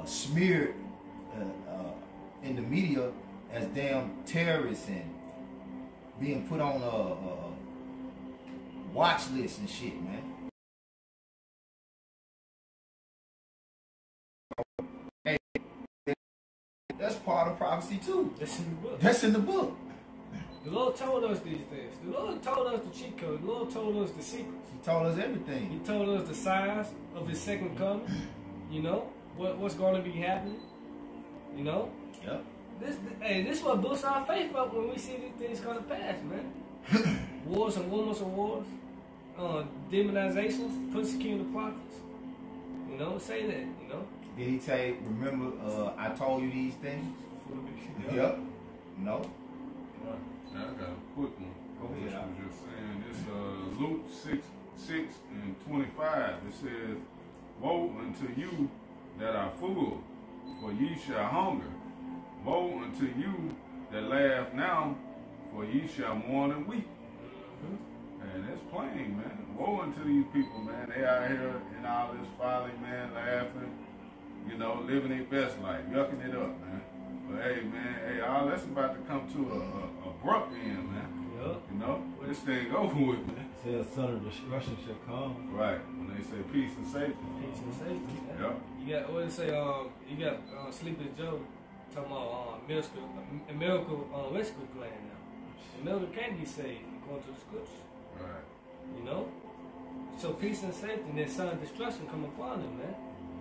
smeared in the media as damn terrorists and being put on a watch list and shit, man. Hey, that's part of prophecy too. That's in the book. That's in the book. The Lord told us these things. The Lord told us the cheat code. The Lord told us the secrets. He told us everything. He told us the signs of His second coming. You know what's going to be happening. You know. Yep. This what boosts our faith up when we see these things come to pass, man. Wars and rumors of wars. demonizations, persecuting the prophets. You know, say that. You know. Did he say, remember, I told you these things? Yep. No. Yeah, I got a quick one. Go What ahead. you was just saying. It's Luke 6 and 25. It says, woe unto you that are full, for ye shall hunger. Woe unto you that laugh now, for ye shall mourn and weep. And it's plain, man. Woe unto these people, man. They out here in all this folly, man, laughing, you know, living their best life, yucking it up, man. But hey, man, hey, all that's about to come to a abrupt end, man. Yep. You know, this thing over with, man. Say a son of destruction shall come. Right. When they say peace and safety. Peace and safety. Man. Yep. You got what they say? You got Sleepy Joe talking about miracle rescue plan now. The miracle can be saved according to the scriptures. Right. You know? So peace and safety and then sudden destruction come upon them, man.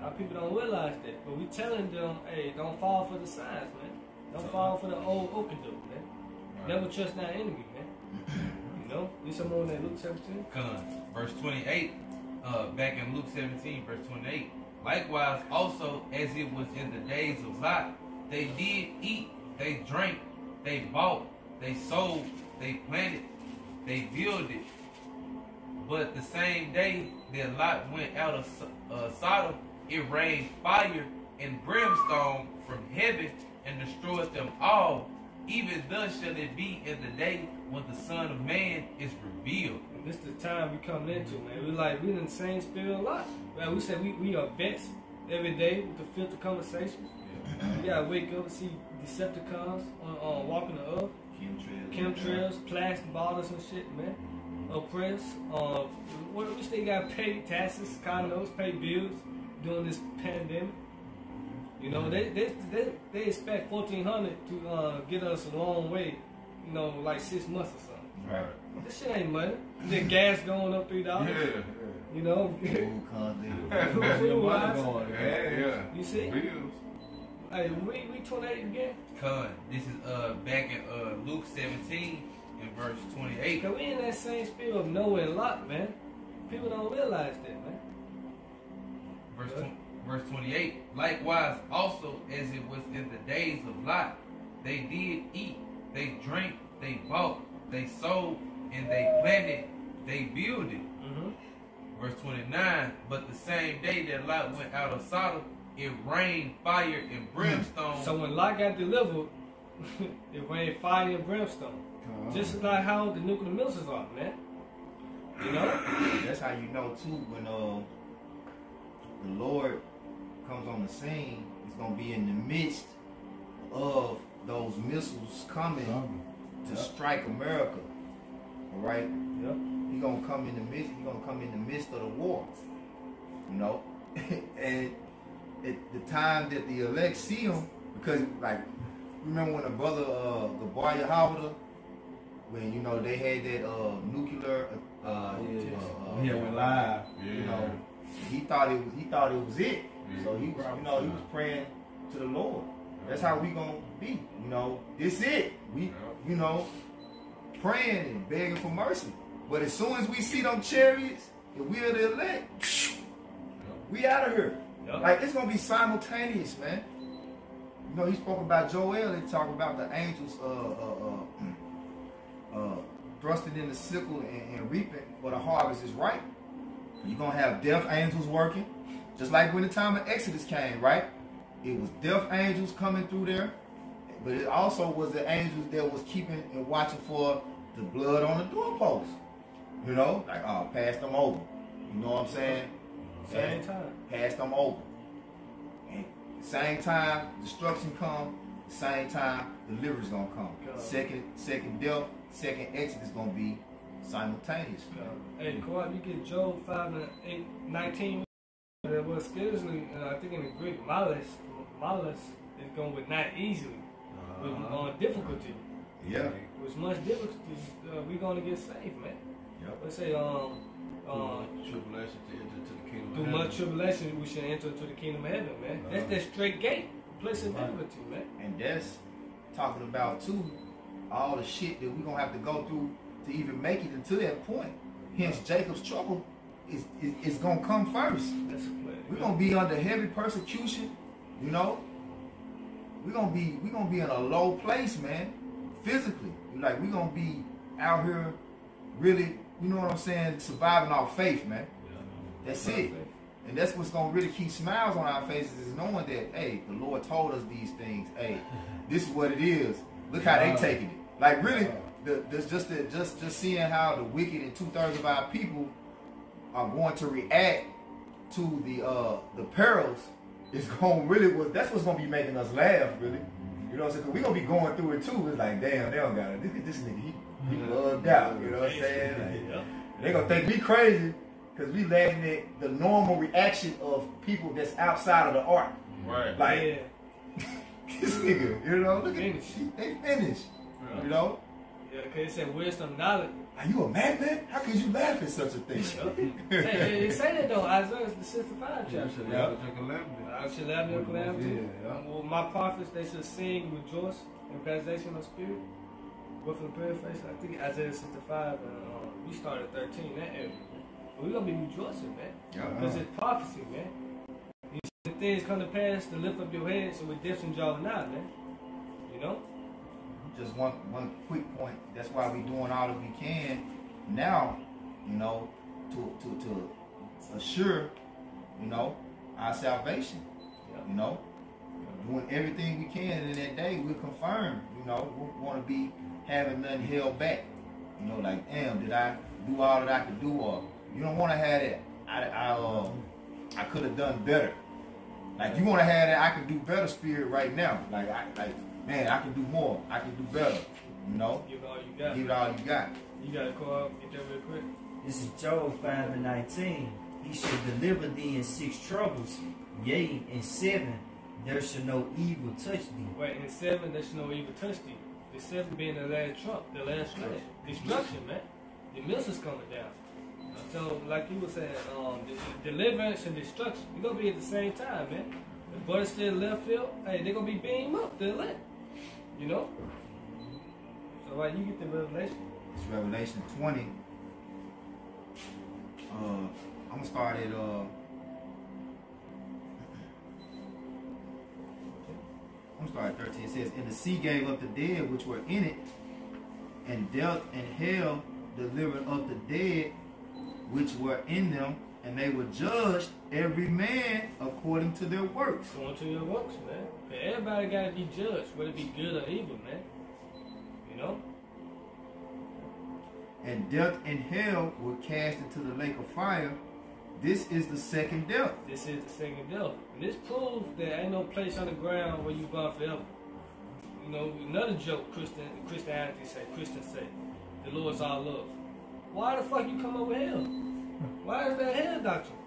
Our people don't realize that. But we telling them, hey, don't fall for the signs, man. Don't fall for the old okado, man. Right. Never trust our enemy, man. You know? You someone in that Luke 17? Verse 28, back in Luke 17, verse 28. Likewise, also as it was in the days of Lot, they did eat, they drank, they bought, they sold, they planted, they builded. But the same day that Lot went out of Sodom, it rained fire and brimstone from heaven and destroyed them all. Even thus shall it be in the day when the Son of Man is revealed. And this is the time we coming into, man. We in the same spirit a lot. Man, we said we are vexed every day with the filthy conversations. We gotta wake up and see Decepticons on walking the earth. Chemtrails, plastic bottles and shit, man. Oppressed. We still gotta pay taxes, condos, pay bills during this pandemic. You know, they expect $1,400 to get us a long way. You know, like 6 months or something. Right. This shit ain't money. The gas going up $3. Yeah. You know. Food comes in. Your money Food-wise. going, Yeah. You see? Bills. Hey, we 28 again. This is back in Luke 17 and verse 28. Cause we in that same spirit of Noah and Lot, man. People don't realize that, man. Verse 28. Likewise, also as it was in the days of Lot, they did eat, they drank, they bought, they sold, and they planted, they builded. Verse 29. But the same day that Lot went out of Sodom, it rained fire and brimstone. So when Lot got delivered, it rained fire and brimstone. Just like how the nuclear missiles are, man. You know? That's how you know too when the Lord comes on the scene. He's gonna be in the midst of those missiles coming to strike America. All right. Yep. He's gonna come in the midst. He's gonna come in the midst of the war. You know, and at the time that the elect see him, because like remember when the brother Gabriel Howard, when you know they had that nuclear He went live. you know, he thought it was it. So he was, you know, he was praying to the Lord. That's how we gonna be. You know, this it. We, you know, praying and begging for mercy. But as soon as we see them chariots, if we are the elect, we out of here. Yep. Like it's gonna be simultaneous, man. You know, he spoke about Joel. He talked about the angels thrusting in the sickle and reaping for the harvest is ripe. You're gonna have death angels working, just like when the time of Exodus came, right? It was death angels coming through there, but it also was the angels that was keeping and watching for the blood on the doorpost. You know, like pass them over. You know what I'm saying? Same time. Pass them over. And same time destruction come, same time deliverance gonna come. God. Second death, second exodus gonna be simultaneous. Hey, Kawhi, you get Job 5:19. That was scarcely, I think in the Greek, malis is going with not easily, with difficulty. Yeah. With much difficulty, we're going to get saved, man. Yep. Let's say, Tribulation to enter to the kingdom. through much tribulation, we should enter to the kingdom of heaven, man. That's that straight gate, place of difficulty, man. And that's talking about too all the shit that we're gonna have to go through to even make it into that point. Hence, Jacob's trouble is gonna come first. That's a play. We're gonna be under heavy persecution, you know. We're gonna be in a low place, man, physically. Like we're gonna be out here really, you know what I'm saying, surviving our faith, man. That's it. And that's what's gonna really keep smiles on our faces, is knowing that, hey, the Lord told us these things. Hey, this is what it is. Look how they taking it. Like really, just seeing how the wicked and 2/3 of our people are going to react to the perils is going really that's what's gonna be making us laugh, really. You know what I'm saying? 'Cause we gonna be going through it too. It's like, damn, they don't got it. Look at this nigga, he bugged out. You know what I'm saying? Like, they gonna think we crazy because we letting it the normal reaction of people that's outside of the ark. Right. Like this nigga, you know, look at they finished. You know? Yeah, because it said wisdom, knowledge. Are you a madman? How could you laugh at such a thing? Hey, it say that though, Isaiah the 65 You chapter. should have a calamity. I should have no calamity. Yeah. Well, my prophets, they should sing, rejoice, in preservation of spirit. With the paraphrase, I think Isaiah 65, we started 13, that area. But we're going to be rejoicing, man. Because it's prophecy, man. You see the things come to pass to lift up your head, so redemption drawing nigh, man. You know? Just one quick point. That's why we doing all that we can now, you know, to assure, you know, our salvation. You know, doing everything we can in that day, we'll confirm. You know, we want to be having nothing held back. You know, like, damn, did I do all that I could do? Or you don't want to have that. I could have done better. Like you want to have that I can do better spirit right now. Like man, I can do more. I can do better. You know? Give it all you got. Give it all you got. You got to call out, get that real quick. This is Job 5:19. He shall deliver thee in 6 troubles. Yea, in 7 there shall no evil touch thee. Wait, in 7 there shall no evil touch thee. The 7 being the last trump, the last straw. Destruction, man. The missiles coming down. So, like you were saying, the deliverance and destruction, you're going to be at the same time, man. The brothers still left field, hey, they're going to be beamed up, they're lit. You know? So, right, you get the revelation. It's Revelation 20. I'm going to start at... I'm sorry, 13. It says, and the sea gave up the dead which were in it, and death and hell delivered up the dead which were in them, and they were judged every man according to their works. Going to your works, man. But everybody got to be judged, whether it be good or evil, man. You know? And death and hell were cast into the lake of fire. This is the second death. This is the second death. And this proves that ain't no place on the ground where you gone forever. You know, another joke Christianity say, Christians say, the Lord's our love. Why the fuck you come over hell? Why is that hell doctrine?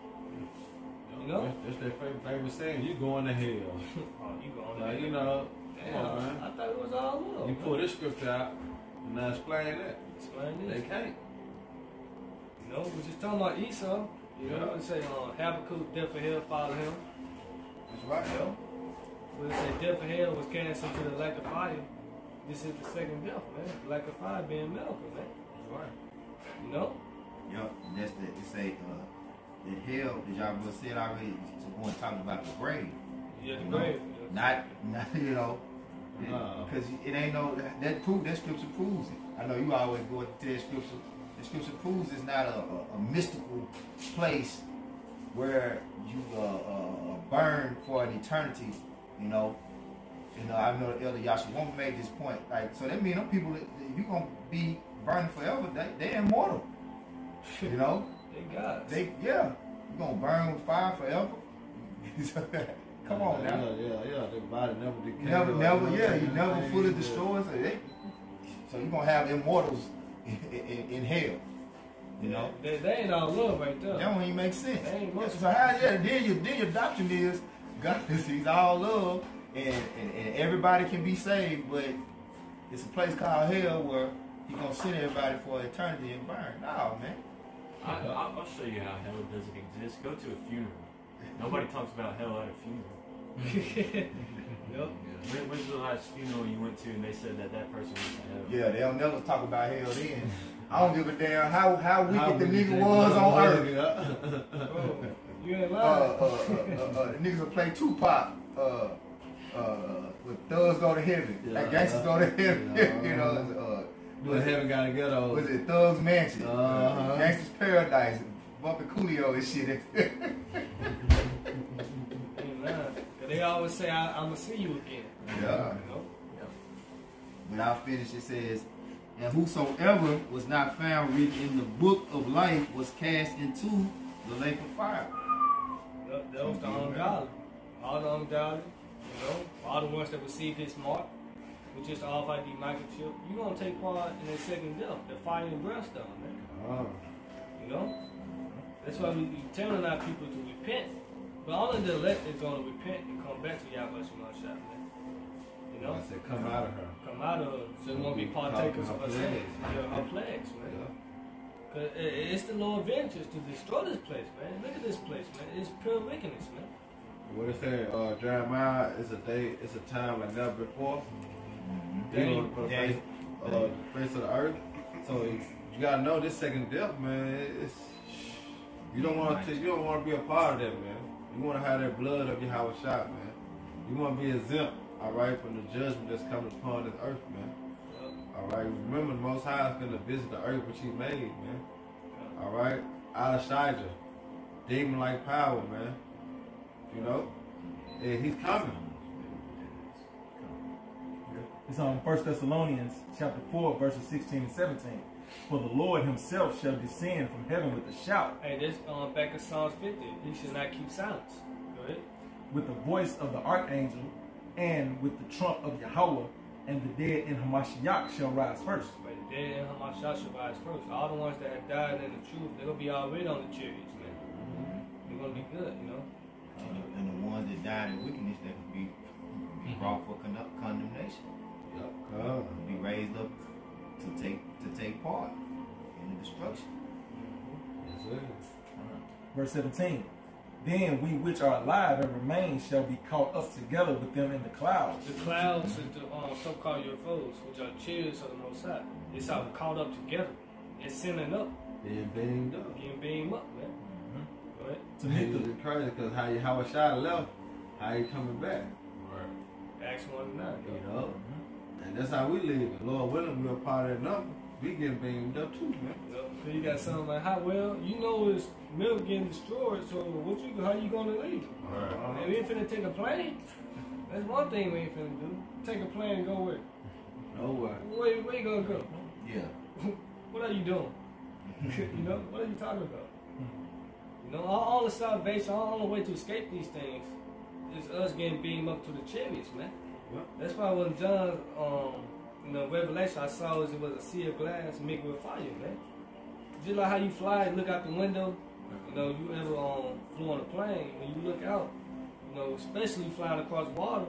You know? That's their favorite saying. You going to hell. Oh, you going to Like, hell. you know, Damn, come on, man. I thought it was all love. You pull this scripture out and now explain that. Explain They this. can't. You know, we're just talking about Esau. You know, it say Habakkuk, death and hell follow him. That's right. You know? When it say death and hell was cast into the lake of fire, this is the second death, man. The lake of fire being melted, man. That's right. You know? Yep, and that's the, it say, that hell, as y'all both said already, is going to talk about the grave. Yeah, the You know? grave. Not, you know, No. because it ain't no, that scripture proves it. I know you always go to tell scripture. The scripture proves it's not a mystical place where you burn for an eternity, you know. And I know Elder Yashua made this point. Like, so that means them people, if you're going to be burning forever, they immortal. You know? They gods. You're going to burn with fire forever. Come on now. Yeah. Their body never decays. You never fully destroy. So you're going to have immortals in hell. You know? They ain't all love right there. That one even makes sense. They ain't much. So how, then your doctrine is God is He's all love and everybody can be saved, but it's a place called hell where He's gonna send everybody for eternity and burn. No, man. I'll show you how hell doesn't exist. Go to a funeral. Nobody talks about hell at a funeral. Yep. When's the last funeral you went to and they said that person was in hell? Yeah, they'll never talk about hell then. I don't give a damn how wicked the nigga was on earth. Oh, you ain't lying. The niggas will play Tupac. With thugs go to heaven, Yeah. like gangsters go to heaven. Yeah. You know, But heaven gotta get those. was it Thugs Mansion? Uh-huh. Gangsters Paradise, bumping Coolio and shit. Ain't lying. 'Cause they always say, I'ma see you again. Yeah. You know? When I finish, it says, and whosoever was not found written in the book of life was cast into the lake of fire. Yep, that was the ungodly. All the ungodly, you know, all the ones that received his mark, which is the Almighty microchip. You gonna take part in the second death, the fire and brimstone, man. Oh. You know? That's why we be telling our people to repent. But only the elect is gonna repent and come back to Yahweh Shema Shah, man. You know? I said, come out of her. Come out of her. So they won't be partakers of her sins. Yeah, her plagues, man. Yeah. Cause it's the Lord's vengeance to destroy this place, man. Look at this place, man. It's pure wickedness, man. What it say? Jeremiah, it's a time like never before. You know, for the face of the earth. So you gotta know this second death, man. It's you don't want to be a part of that, man. You want to have that blood of Yahweh Shah, man. You want to be exempt, all right, from the judgment that's coming upon this earth, man. All right. Remember, the Most High is gonna visit the earth which He made, man. All right. Alashijah, demon-like power, man. You know, and He's coming. It's on 1 Thessalonians chapter 4, verses 16 and 17. For the Lord himself shall descend from heaven with a shout, Hey, this back in Psalms 50. He should not keep silence. Go ahead. with the voice of the archangel, and with the trump of Yahweh, and the dead in Hamashiach shall rise first. But the dead in Hamashiach shall rise first. All the ones that have died in the truth, they're gonna be already on the chariots, man. They're gonna be good, you know. And the ones that died in wickedness, they can be brought for condemnation. Yep. Be raised up to take part in the destruction. That's it. Verse 17. Then we which are alive and remain shall be caught up together with them in the clouds. The clouds is the so-called UFOs, which are chariots of the Most High. It's all caught up together. It's sending up, Being beamed up. getting beamed up, man. Go ahead. To meet the It's crazy because how Yahweh Shah left, how He coming back. Acts 1:9. You know? And that's how we live. Lord willing, we're a part of that number. We getting beamed up too, man. So you got something like, how well, you know it's milk getting destroyed, so how you gonna leave? And we ain't finna take a plane. That's one thing we ain't finna do. Take a plane and go where? Nowhere. Where you gonna go? Yeah. What are you doing? You know, what are you talking about? You know, all the salvation, all the way to escape these things is us getting beamed up to the chariots, man. Yeah. That's why when John, in the Revelation, I saw it was a sea of glass mixed with fire, man. Just like how you fly and look out the window, you know, you ever flew on a plane, when you look out, you know, especially flying across water,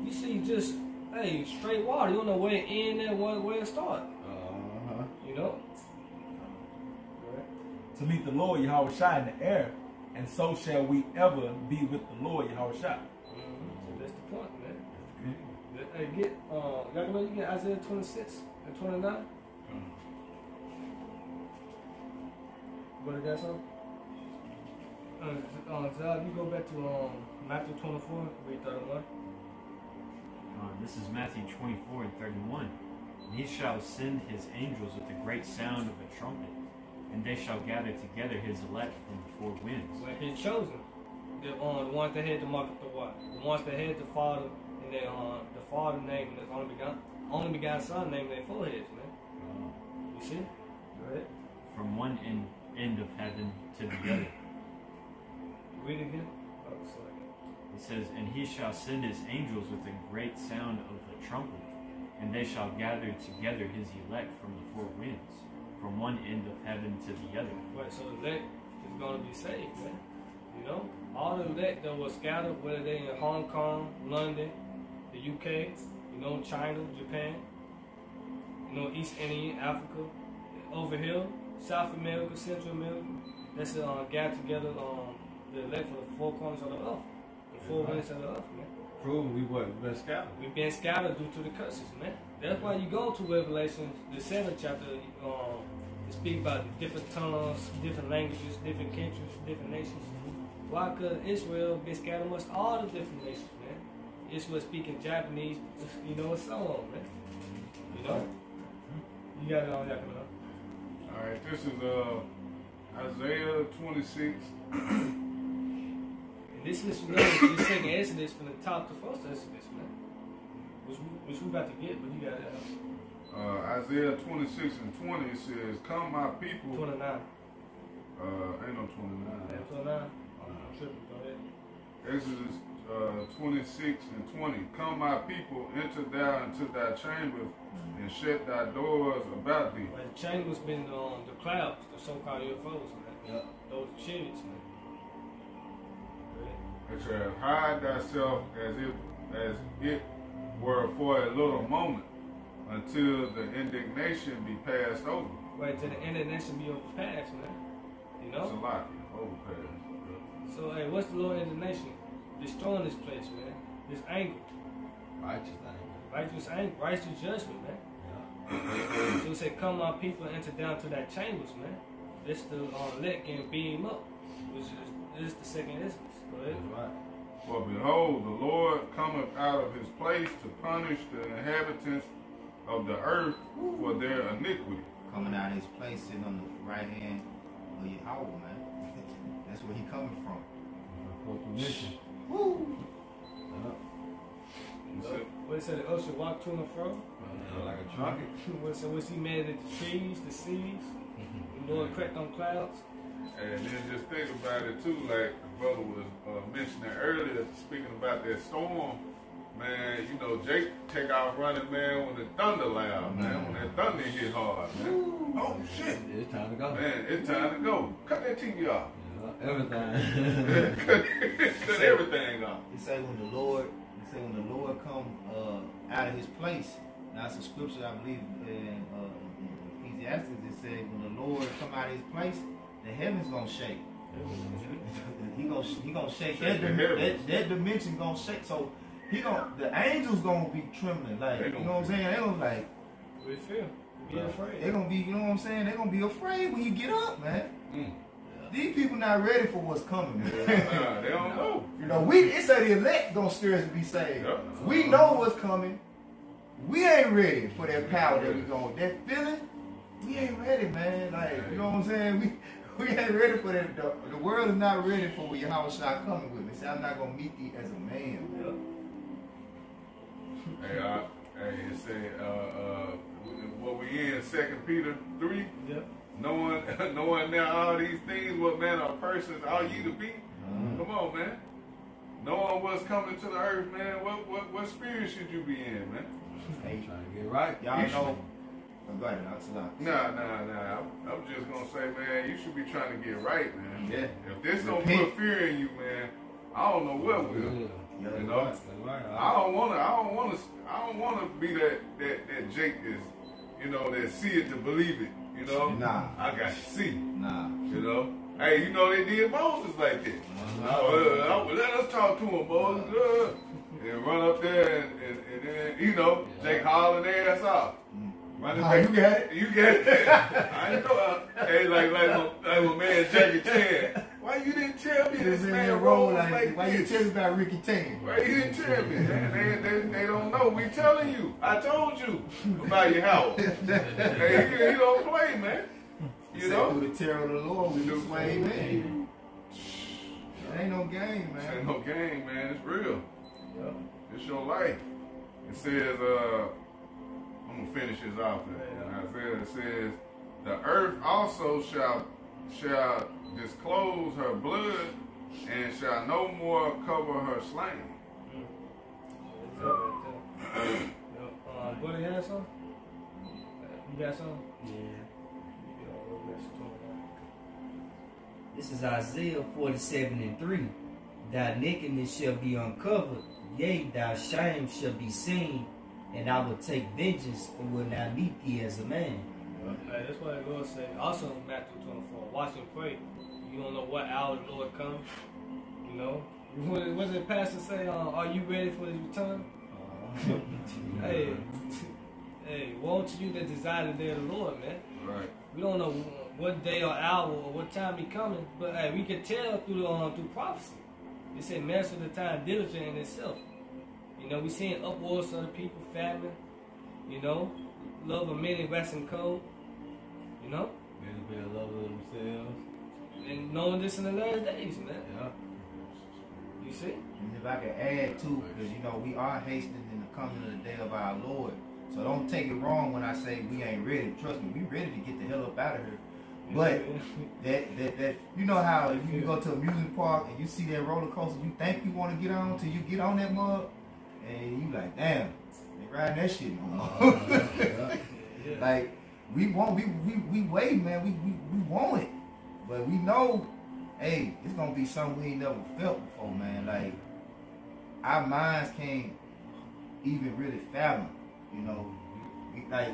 you see just, hey, straight water. You don't know where it ends and where it starts. You know? to meet the Lord Yahweh Shai in the air, and so shall we ever be with the Lord Yahweh Shai. So that's the point, man. Hey, y'all know you get Isaiah 26 and 29? But it got something? Zab, you go back to Matthew 24, read 31. This is Matthew 24 and 31. And He shall send His angels with a great sound of a trumpet, and they shall gather together His elect from the four winds. When His chosen, the ones that had to mark up the what? The ones that had the Father and the Father name and the only begotten Son name in their foreheads, man. You see? Go ahead. From one end of heaven to the other. Read it again. Oh, sorry. It says, and He shall send His angels with a great sound of a trumpet, and they shall gather together His elect from the four winds, from one end of heaven to the other. Right, so the elect is going to be saved, man. You know? All the elect that were scattered, whether they in Hong Kong, London, the UK, you know, China, Japan, you know, East Indian, Africa, over here, South America, Central America, that's gathered together the elect for the four corners of the earth, the four winds of the earth, man. Proving we wasn't been scattered. We've been scattered due to the curses, man. That's why you go to Revelation, the 7th chapter, to speak about the different tongues, different languages, different countries, different nations. Why? Because Israel been scattered amongst all the different nations, man. Israel speaking Japanese, you know, and so on, man. You know? You got it all that coming up. All right, this is Isaiah 26. And this is, you know, the second Exodus from the top to first Exodus, man. Which we about to get, but you got it. Isaiah 26 and 20 says, "Come, my people." 29. Ain't no 29. Yeah, 29. I'm tripping, go ahead. Exodus 26 and 20. "Come, my people, enter thou into thy chambers, and shut thy doors about thee." Like the chamber's been on the clouds, the so-called UFOs, man. Yep. Those chariots, man. "And shall hide thyself as it were for a little moment, until the indignation be passed over." Right to the end of the nation be overpassed, man. You That's a know? lot, overpassed. So, hey, what's the Lord in the nation? Destroying this place, man. This anger. Righteous anger. Righteous judgment, man. Yeah. So it said, "Come, my people, enter down to that chambers, man." This the elect getting beamed up. Which is the second Exodus. Go ahead. That's right. "For behold, the Lord cometh out of his place to punish the inhabitants of the earth for their iniquity." Coming out of his place, sitting on the right hand of Yahweh, man. That's where he coming from. Proclamation. Woo! What it said, the ocean walked to and fro. Like a trumpet. So what's he made of the trees, the seas? The Lord cracked on clouds. And then just think about it too, like the brother was mentioning earlier, speaking about that storm, man. You know, Jake take off running, man, when the thunder loud, man. When that thunder hit hard, man. Oh shit, It's time to go. man, it's time to go. Cut that TV off. Yeah, everything. Cut everything off. He say when the Lord come out of his place. Now it's a scripture I believe in Ecclesiastes. It said when the Lord come out of his place, the heavens gonna shake. he gonna shake that dimension gonna shake. So the angels gonna be trembling, like you know what I'm saying? They gonna like What do you feel? Be afraid. they gonna be, you know what I'm saying? They gonna be afraid when you get up, man. Mm. These people not ready for what's coming, man. They don't know. You know, it say the elect gonna scarce be saved. Yep. We know what's coming. We ain't ready for that power that we going. That feeling, we ain't ready, man. Like, you know what I'm saying? We ain't ready for that. The world is not ready for what Yahweh Shai coming with. They say, I'm not gonna meet thee as a man. Hey, it say what we in 2 Peter 3. Yep. Knowing now all these things, what manner of persons are ye to be? Come on, man. Knowing what's coming to the earth, man. What spirit should you be in, man? Hey, Trying to get right. y'all know. Go ahead, that's a lot. Nah. I'm just gonna say, man, you should be trying to get right, man. Yeah. If this don't put fear in you, man, I don't know what will. Yeah. You know? That's right. I don't wanna be that Jake is, you know, that see it to believe it. You know? Nah. I got to see. Nah. You know? Hey, you know they did Moses like that. Let us talk to him, Moses. And run up there and then, you know, Jake hauling their ass off. Running back. You got it? You got it. I ain't know. Hey, like my man Jackie Chan. Why you didn't tell me this man rolls like why you this? tell me about Ricky Tan? Why you didn't tell me, man? They don't know. We telling you. I told you about your house. Hey, he don't play, man. You know? Through the terror of the Lord, we do sway, man. It ain't no game, It man. ain't no game, man. It's real. Yep. It's your life. It says, I'm gonna finish this off. In Isaiah, it says, the earth also shall disclose her blood, and shall no more cover her slain. Buddy, you got some? You got some? Yeah. This is Isaiah 47:3. Thy nakedness shall be uncovered, yea, thy shame shall be seen, and I will take vengeance and will not meet thee as a man. Hey, that's why the Lord said, also in Matthew 24, watch and pray. You don't know what hour the Lord comes. You know, What did the pastor say? Are you ready for his return? Hey, woe to you that desire the day of the Lord, man. Right. We don't know what day or hour or what time he coming, but hey, we can tell through prophecy. It said, master the time diligent in itself. You know, we seeing upwards of the people, famine. You know, love of many waxing cold. You know, Many be in love with themselves. and knowing this in the last days, man. Yeah. You see? And if I could add too, because you know we are hastening in the coming of the day of our Lord. So don't take it wrong when I say we ain't ready. Trust me, we ready to get the hell up out of here. But that you know how if you go to a amusement park and you see that roller coaster, you think you want to get on till you get on that mug, and you like, damn, they riding that shit no more. Like we wait, man. We want it, but we know, hey, it's gonna be something we ain't never felt before, man. Like our minds can't even really fathom, you know. Like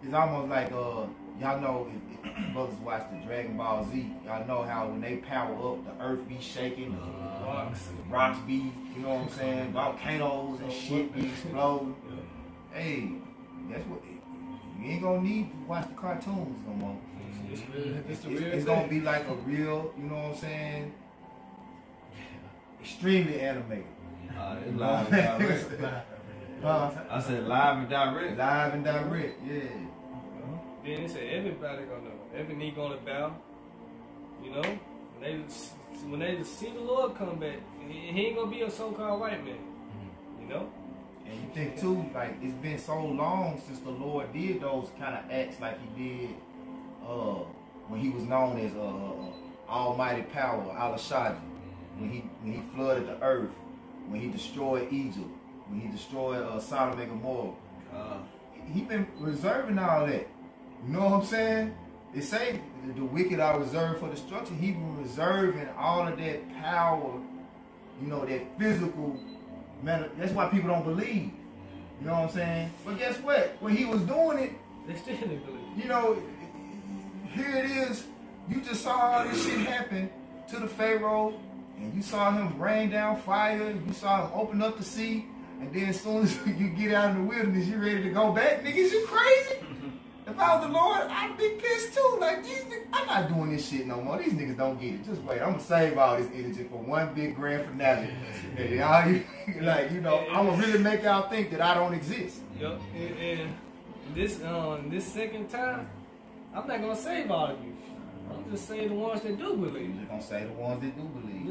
it's almost like y'all know if brothers watch the Dragon Ball Z, y'all know how when they power up, the earth be shaking, the rocks be, you know what I'm saying, volcanoes and shit be exploding. Hey, that's what you ain't gonna need to watch the cartoons no more. It's gonna be like a real, you know what I'm saying, extremely animated. It's live and direct. I said live and direct. Live and direct, yeah. Then they say everybody gonna know. Every knee gonna bow. You know? When they see the Lord come back, he ain't gonna be a so-called white man. You know? And you think too, like it's been so long since the Lord did those kind of acts like he did when he was known as Almighty Power, Al-Shaddai, when he flooded the earth, when he destroyed Egypt, when he destroyed Sodom and Gomorrah. He been reserving all that. You know what I'm saying? They say the wicked are reserved for destruction. He been reserving all of that power, you know, that physical matter. That's why people don't believe. You know what I'm saying? But guess what? When he was doing it, they still didn't believe. You know, here it is. You just saw all this shit happen to the Pharaoh, and you saw him rain down fire. You saw him open up the sea, and then as soon as you get out in the wilderness, you ready to go back? Niggas, you crazy? If I was the Lord, I'd be pissed too. Like, these niggas, I'm not doing this shit no more. These niggas don't get it. Just wait. I'm gonna save all this energy for one big grand finale. And y'all, like, you know, I'm gonna really make y'all think that I don't exist. Yep. And this second time, I'm not gonna save all of you. I'm just saying the ones that do believe. You're just gonna say the ones that do believe.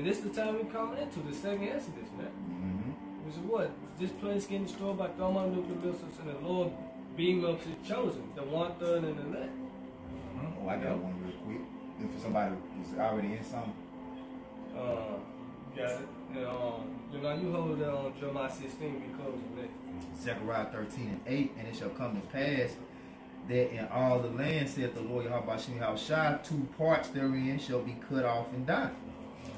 This the time we're coming into, the second Exodus, man. Mm-hmm. Which is what? This place getting destroyed by thermonuclear missiles, and the Lord beam up his chosen, the 1/3 and the elect. Oh, I got one real quick. If somebody is already in something. Got it. And, you hold it on Jeremiah 16, we close on that. Zechariah 13:8, and it shall come to pass that in all the land, saith the Lord Yahweh Shai, 2 parts therein shall be cut off and die.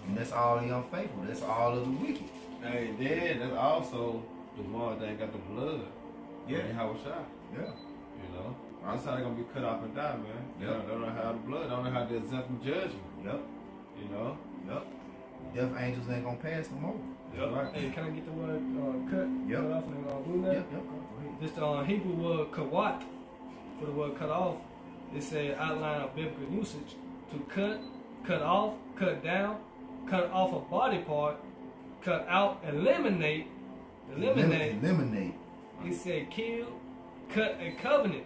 And that's all the unfaithful. That's all of the wicked. Hey, then that's also the one that ain't got the blood. Yeah. How was shot. Yeah. You know? That's how they gonna be cut off and die, man. They don't have the blood. They don't know how to exempt from judgment. Yep. You know? Yep. Death angels ain't gonna pass no more. Yep. Right. Hey, can I get the word cut? Yep. Cut off and glue that? Yep. Go ahead. This Hebrew word kawat for the word cut off. It's an outline of biblical usage to cut off, cut down, cut off a body part, cut out, eliminate. Eliminate. He said kill, cut a covenant.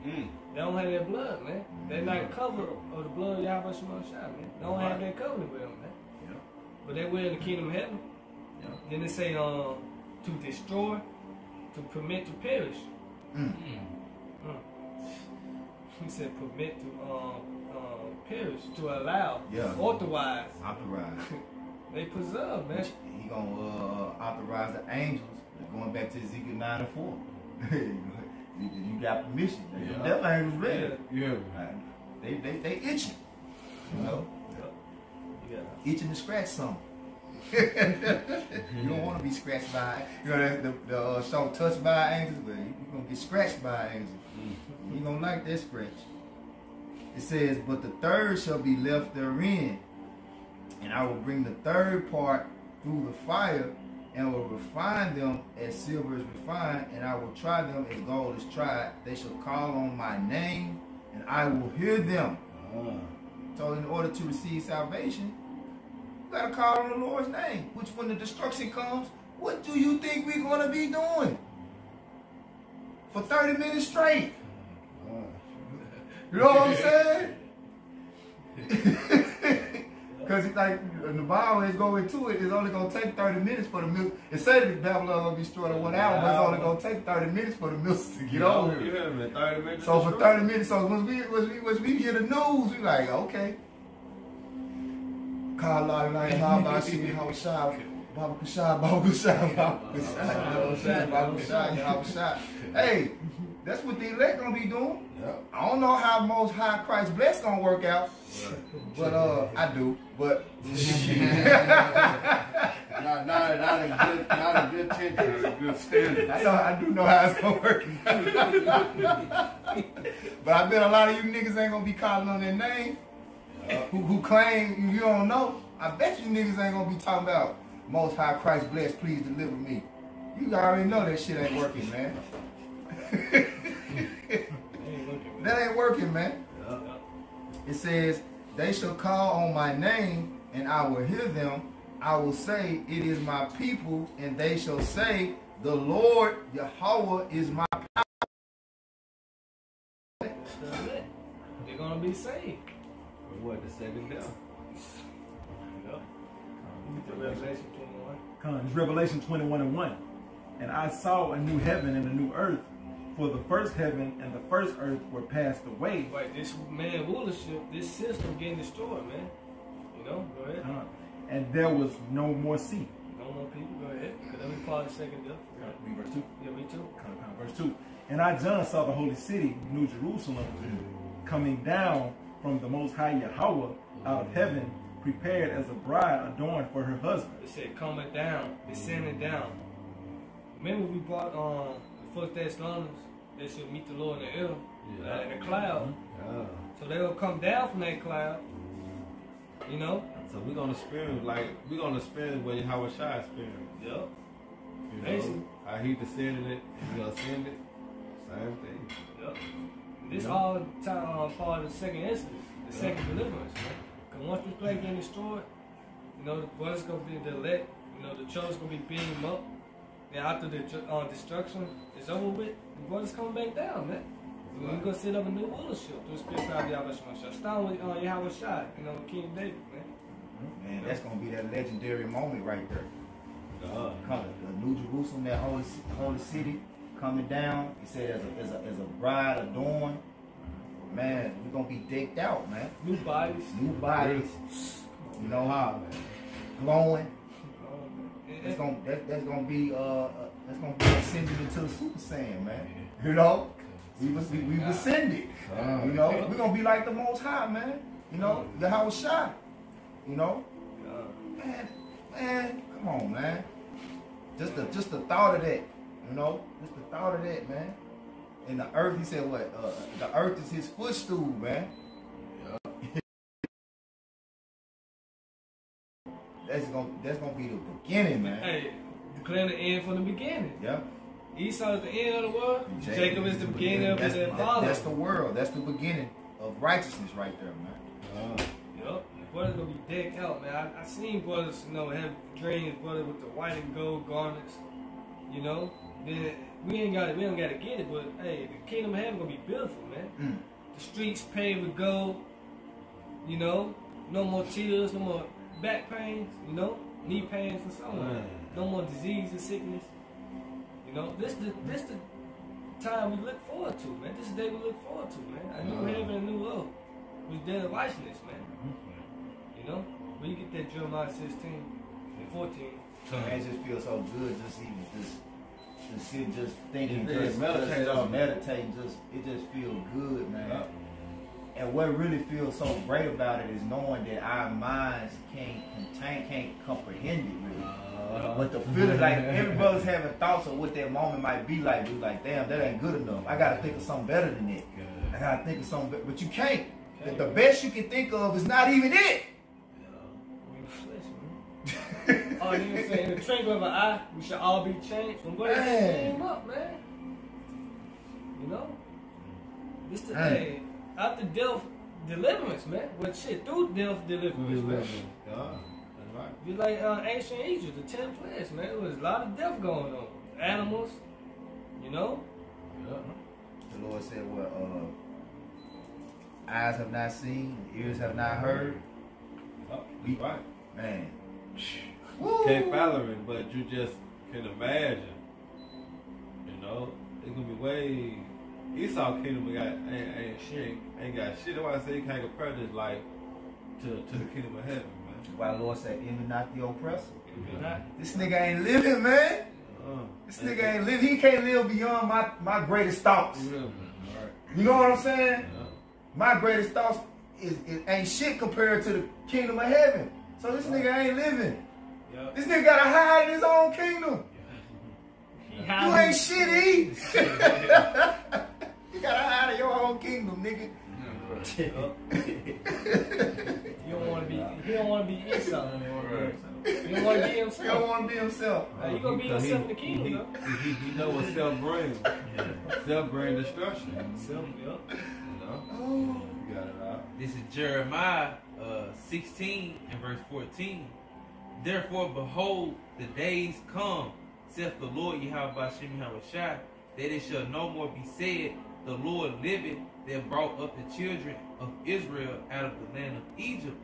They don't have that blood, man. They're not covered of the blood of Yahweh Shemashah, man. They don't have that covenant with them, man. Yeah. But they will in the kingdom of heaven. Yeah. Then they say to destroy, to permit to perish. He said permit to perish, to allow, authorize. They preserve, man. He gonna authorize the angels. Going back to Ezekiel 9:4. You got permission. The devil angels ready. Yeah. They itching. You know? Yeah. Itching to scratch something. You don't want to be scratched by, you know, the show Touched by Angels, but you're going to get scratched by angels. You don't like that scratch. It says, but the third shall be left therein, And I will bring the third part through the fire, and will refine them as silver is refined, and I will try them as gold is tried. They shall call on my name, and I will hear them. So in order to receive salvation, you got to call on the Lord's name, which when the destruction comes, what do you think we're going to be doing? For 30 minutes straight. You know what I'm saying? Because like the Bible is going into it, it's only going to take 30 minutes for the milk. It said that Babylon going to be destroyed in 1 hour, but it's only going to take 30 minutes for the milk to get over You here. hear me? 30 minutes. So for 30 minutes, so once we hear the news, we like, okay. Call out like how shot. Baba Kushai, Baba Kushai, Baba Kushai, Baba Kushai, Baba Kushai. Hey, that's what the elect gonna be doing. Yep. I don't know how Most High Christ blessed gonna work out, but I do. But not a good tension. Not a good standard. I do know how it's gonna work. But I bet a lot of you niggas ain't gonna be calling on their name. Who claim you don't know? I bet you niggas ain't gonna be talking about Most High Christ bless, please deliver me. You already know that shit ain't working, man. That ain't working, man. It says, they shall call on my name, and I will hear them. I will say, it is my people, and they shall say, the Lord Yahweh is my power. They're gonna be saved. What, the second death? Revelation 21. It's Revelation 21:1. And I saw a new heaven and a new earth, for the first heaven and the first earth were passed away. Right, this man rulership, this system getting destroyed, man. You know, go ahead. And there was no more sea. No more people, go ahead. Because let me part the second death. Read verse 2. Yeah, me too. Verse 2. And I, John, saw the holy city, New Jerusalem, coming down from the Most High Yahweh out of heaven, prepared as a bride adorned for her husband. It said coming down, descending down. Remember we brought the first Thessalonians, they should meet the Lord in the air, in the cloud. Yeah. So they will come down from that cloud, you know? So we're gonna experience what Yahweh Shai experienced. Yep. You Basically. know, how he descended it, he ascended, same thing. Yep. This all part of the second instance, the second deliverance, man. Because once this place getting destroyed, you know, the brothers gonna be the elect, you know, the chosen gonna be beamed up. Then after the destruction is over with, the brothers coming back down, man. We're gonna set up a new rulership through the spirit of Yahweh Shai. Starting with Yahweh Shai, you know, King David, man. Man, that's gonna be that legendary moment right there. God. The New Jerusalem, that holy city, coming down. He said as a bride adorned. Man, we're gonna be decked out, man. New bodies. New bodies. You know how, man. Glowing. That's gonna be ascended into the Super Saiyan, man. You know, we've ascended. You know, we're gonna be like the Most High, man. You know, the Yahweh Shai. You know, man, come on, man. Just the thought of that. You know, just the thought of that, man. And the earth, he said, what? The earth is his footstool, man. That's gonna be the beginning, man. Hey, declaring the end from the beginning. Yeah. Esau is the end of the world. Jacob is the beginning of his father. That's the world. That's the beginning of righteousness right there, man. Yup. Brothers gonna be decked out, man. I seen brothers, you know, have dreams, brothers with the white and gold garments. You know, then we don't gotta get it, but hey, the kingdom of heaven gonna be beautiful, man. The streets paved with gold. You know, no more tears, no more back pains. You know, knee pains and so on. No more disease and sickness. You know, this the time we look forward to, man. This is the day we look forward to, man. A new heaven and a new earth. With dead righteousness, man. You know, when you get that Jeremiah 16 and 14. Man, it just feels so good just even just sit, just thinking, Just meditate on it. meditating, it just feels good, man. And what really feels so great about it is knowing that our minds can't comprehend it really. But the feeling, like everybody's having thoughts of what that moment might be like. We're like, damn, that ain't good enough. I gotta think of something better than that. I gotta think of something better. But you can't. The best you can think of is not even it. Oh, you know saying in the twinkle of an eye, we should all be changed. I'm going to Man. him up, man. You know? This the Man. hey, after death, deliverance, man. Well, shit, through death, deliverance, man. Yeah, that's right. Just like ancient Egypt, the 10 plagues, man. There was a lot of death going on. Animals, you know? Yeah. The Lord said, "What eyes have not seen, ears have not heard." That's right. Man, Can't fathom it, but you just can imagine. You know, it's gonna be way. Esau kingdom ain't got shit. That's why I say you can't compare this life to the kingdom of heaven, man. why the Lord said, "Envy not the oppressor." Yeah. This nigga ain't living, man. This nigga ain't living. He can't live beyond my greatest thoughts. You know what I'm saying? Yeah. My greatest thoughts is ain't shit compared to the kingdom of heaven. So this nigga ain't living. Yeah. This nigga gotta hide in his own kingdom. You ain't shit, E. You gotta hide in your own kingdom, nigga. He don't want to be. He don't want to be Esau. He don't want to be He don't himself. want to be himself. You gonna be yourself in the kingdom, though. He know what self brings. Self brings destruction. Self, yeah. You know? Oh. You got it out. This is Jeremiah 16 and verse 14. Therefore, behold, the days come, saith the Lord Yahweh Bashim Yahushua, that it shall no more be said, the Lord liveth that brought up the children of Israel out of the land of Egypt.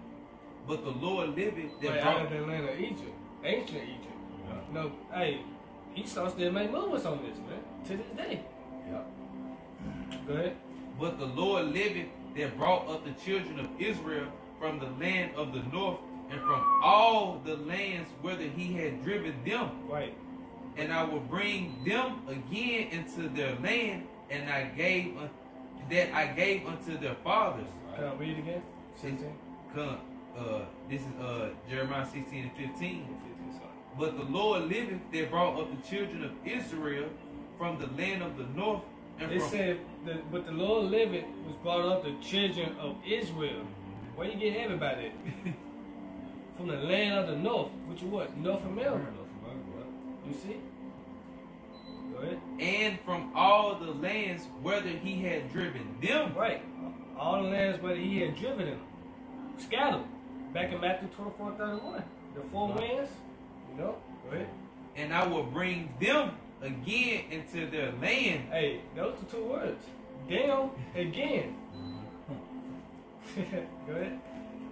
But the Lord liveth that Right, brought out of the land of Egypt, ancient Egypt. No, hey, Esau still make movements on this, man, to this day. Yeah. Go ahead. But the Lord liveth that brought up the children of Israel from the land of the north and from all the lands whither he had driven them. Right. And I will bring them again into their land, and I gave unto their fathers. Can I read again? 16? This is Jeremiah 16 and 15. 15, sorry. But the Lord liveth that brought up the children of Israel from the land of the north and It from said, but the Lord liveth was brought up the children of Israel. Where you get heavy about that? From the land of the north, which is what? North America. You see? Go ahead. and from all the lands whither he had driven them. Right. All the lands where he had driven them. Scattered. Back in Matthew 24:31. The four winds. You know? Go ahead. And I will bring them again into their land. Hey, those are two words. Them again. Go ahead.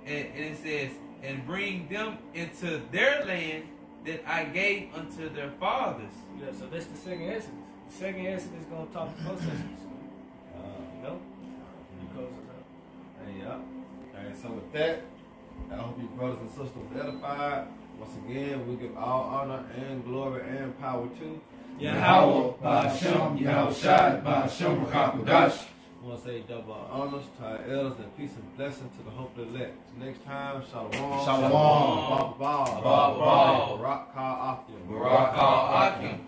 And it says, and bring them into their land that I gave unto their fathers. Yeah, so that's the second Exodus. The second Exodus is going to talk to first Exodus. You know? Because of that. And yeah. And so with that, I hope you brothers and sisters were edified. Once again, we give all honor and glory and power to Yahweh, Ba'ashem, Yahushua, Ba'ashem, Rakakudash. I want to say double honors to our elders and peace and blessing to the hopefully elect. Next time, Shalom. Shalom. Baba. Baba. Barak Ka Akim. Barak Akim.